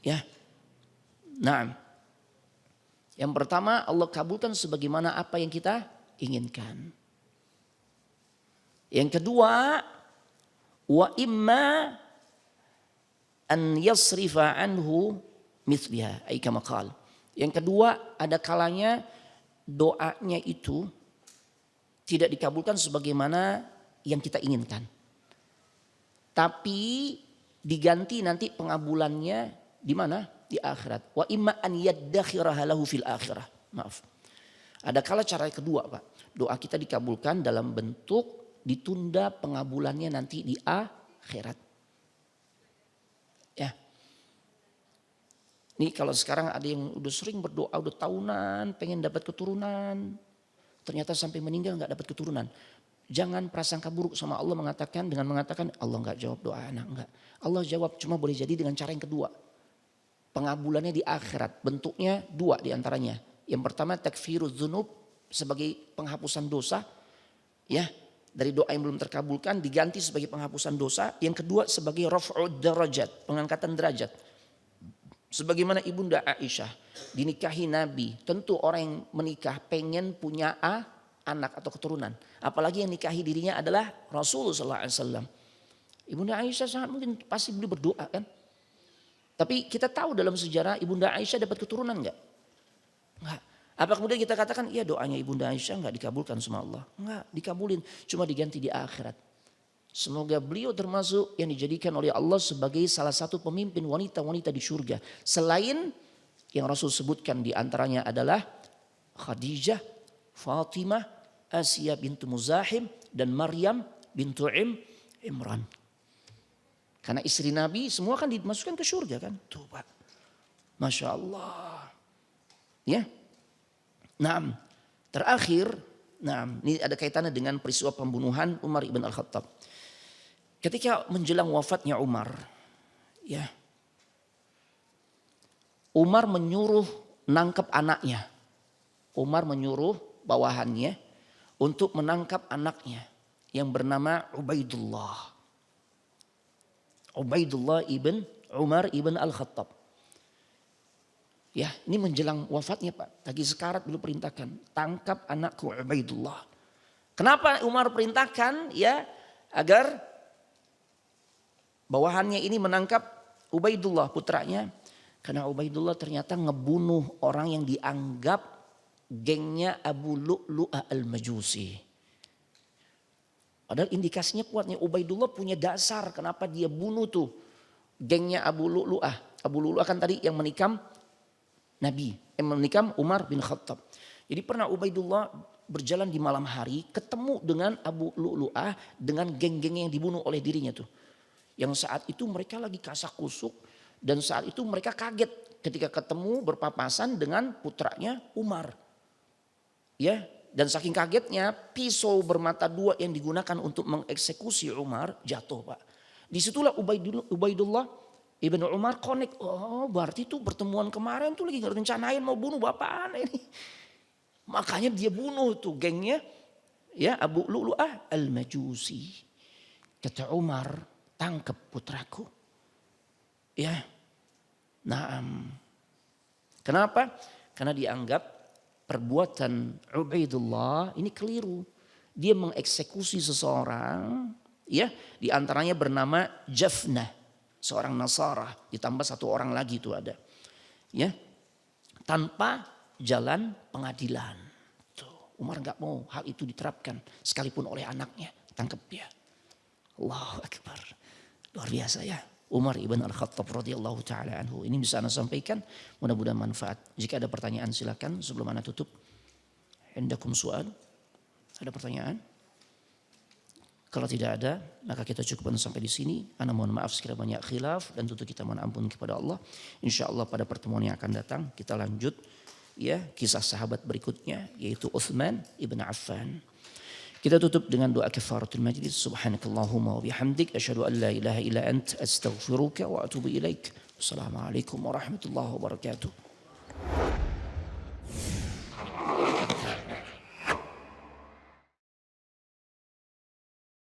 Ya. Nah. Yang pertama Allah kabulkan sebagaimana apa yang kita inginkan. Yang kedua, wa imma an yasrifa anhu mithliha ay kama qala. Yang kedua, ada kalanya doanya itu tidak dikabulkan sebagaimana yang kita inginkan. Tapi diganti nanti pengabulannya di mana? Di akhirat. Wa imma an yaddakhiraha lahu fil akhirah. Maaf. Ada kala cara kedua, Pak. Doa kita dikabulkan dalam bentuk ditunda pengabulannya nanti di akhirat. Ya. Nih kalau sekarang ada yang udah sering berdoa, udah tahunan pengen dapat keturunan. Ternyata sampai meninggal gak dapat keturunan. Jangan prasangka buruk sama Allah dengan mengatakan Allah enggak jawab doa anak, enggak. Allah jawab, cuma boleh jadi dengan cara yang kedua. Pengabulannya di akhirat, bentuknya 2 diantaranya. Yang pertama takfiruz dzunub sebagai penghapusan dosa. Ya, dari doa yang belum terkabulkan diganti sebagai penghapusan dosa. Yang kedua sebagai raf'ud darajat, pengangkatan derajat. Sebagaimana Ibunda Aisyah dinikahi Nabi, tentu orang yang menikah pengen punya anak atau keturunan. Apalagi yang nikahi dirinya adalah Rasulullah SAW. Ibunda Aisyah sangat mungkin pasti beliau berdoa kan. Tapi kita tahu dalam sejarah Ibunda Aisyah dapat keturunan enggak? Enggak. Apa kemudian kita katakan iya doanya Ibunda Aisyah enggak dikabulkan sama Allah? Enggak, dikabulin. Cuma diganti di akhirat. Semoga beliau termasuk yang dijadikan oleh Allah sebagai salah satu pemimpin wanita-wanita di surga. Selain yang Rasul sebutkan di antaranya adalah Khadijah, Fatimah, Asiyah bintu Muzahim dan Maryam bintu Imran. Karena istri Nabi semua kan dimasukkan ke surga kan. Tuh Pak. Masya Allah. Ya. Nah, terakhir. Nah, ini ada kaitannya dengan peristiwa pembunuhan Umar ibn al-Khattab. Ketika menjelang wafatnya Umar. Ya. Umar menyuruh nangkep anaknya. Umar menyuruh bawahannya untuk menangkap anaknya yang bernama Ubaidullah. Ubaidullah ibn Umar ibn al-Khattab. Ya, ini menjelang wafatnya Pak. Lagi sekarat beliau perintahkan, tangkap anakku Ubaidullah. Kenapa Umar perintahkan? Ya, agar bawahannya ini menangkap Ubaidullah putranya. Karena Ubaidullah ternyata ngebunuh orang yang dianggap gengnya Abu Lu'lu'ah al-Majusi. Padahal indikasinya kuat nih, Ubaidullah punya dasar kenapa dia bunuh tuh gengnya Abu Lu'lu'ah. Abu Lu'lu'ah kan tadi yang menikam Nabi, menikam Umar bin Khattab. Jadi pernah Ubaidullah berjalan di malam hari ketemu dengan Abu Lu'lu'ah dengan geng-geng yang dibunuh oleh dirinya tuh. Yang saat itu mereka lagi kasak kusuk dan saat itu mereka kaget ketika ketemu berpapasan dengan putranya Umar. Ya, dan saking kagetnya pisau bermata dua yang digunakan untuk mengeksekusi Umar jatuh, Pak. Disitulah Ubaidullah Ibn Umar connect, oh berarti tuh pertemuan kemarin tuh lagi ngerencanain mau bunuh bapak aneh ini. Makanya dia bunuh tuh gengnya ya Abu Lu'lu'ah al-Majusi. Kata Umar, tangkap putraku. Ya. Naam. Kenapa? Karena dianggap perbuatan Ubaidullah ini keliru. Dia mengeksekusi seseorang ya, di antaranya bernama Jafnah, seorang Nasara, ditambah satu orang lagi itu ada. Ya. Tanpa jalan pengadilan. Tuh, Umar enggak mau hal itu diterapkan sekalipun oleh anaknya, tangkap dia. Allahu Akbar. Luar biasa ya. Umar ibn Al-Khattab radhiyallahu taala anhu. Ini bisa Anda sampaikan, mudah-mudahan manfaat. Jika ada pertanyaan silakan sebelum Anda tutup. Indakum soal? Ada pertanyaan? Kalau tidak ada, maka kita cukupkan sampai di sini. Ana mohon maaf sekiranya banyak khilaf dan tentu kita mohon ampun kepada Allah. Insyaallah pada pertemuan yang akan datang kita lanjut ya kisah sahabat berikutnya yaitu Utsman ibn Affan. Kita tutup dengan doa kafaratul majlis. Subhanakallahumma wa bihamdik asyhadu an la ilaha illa ant astaghfiruka wa atubu ilaik. Wassalamualaikum warahmatullahi wabarakatuh.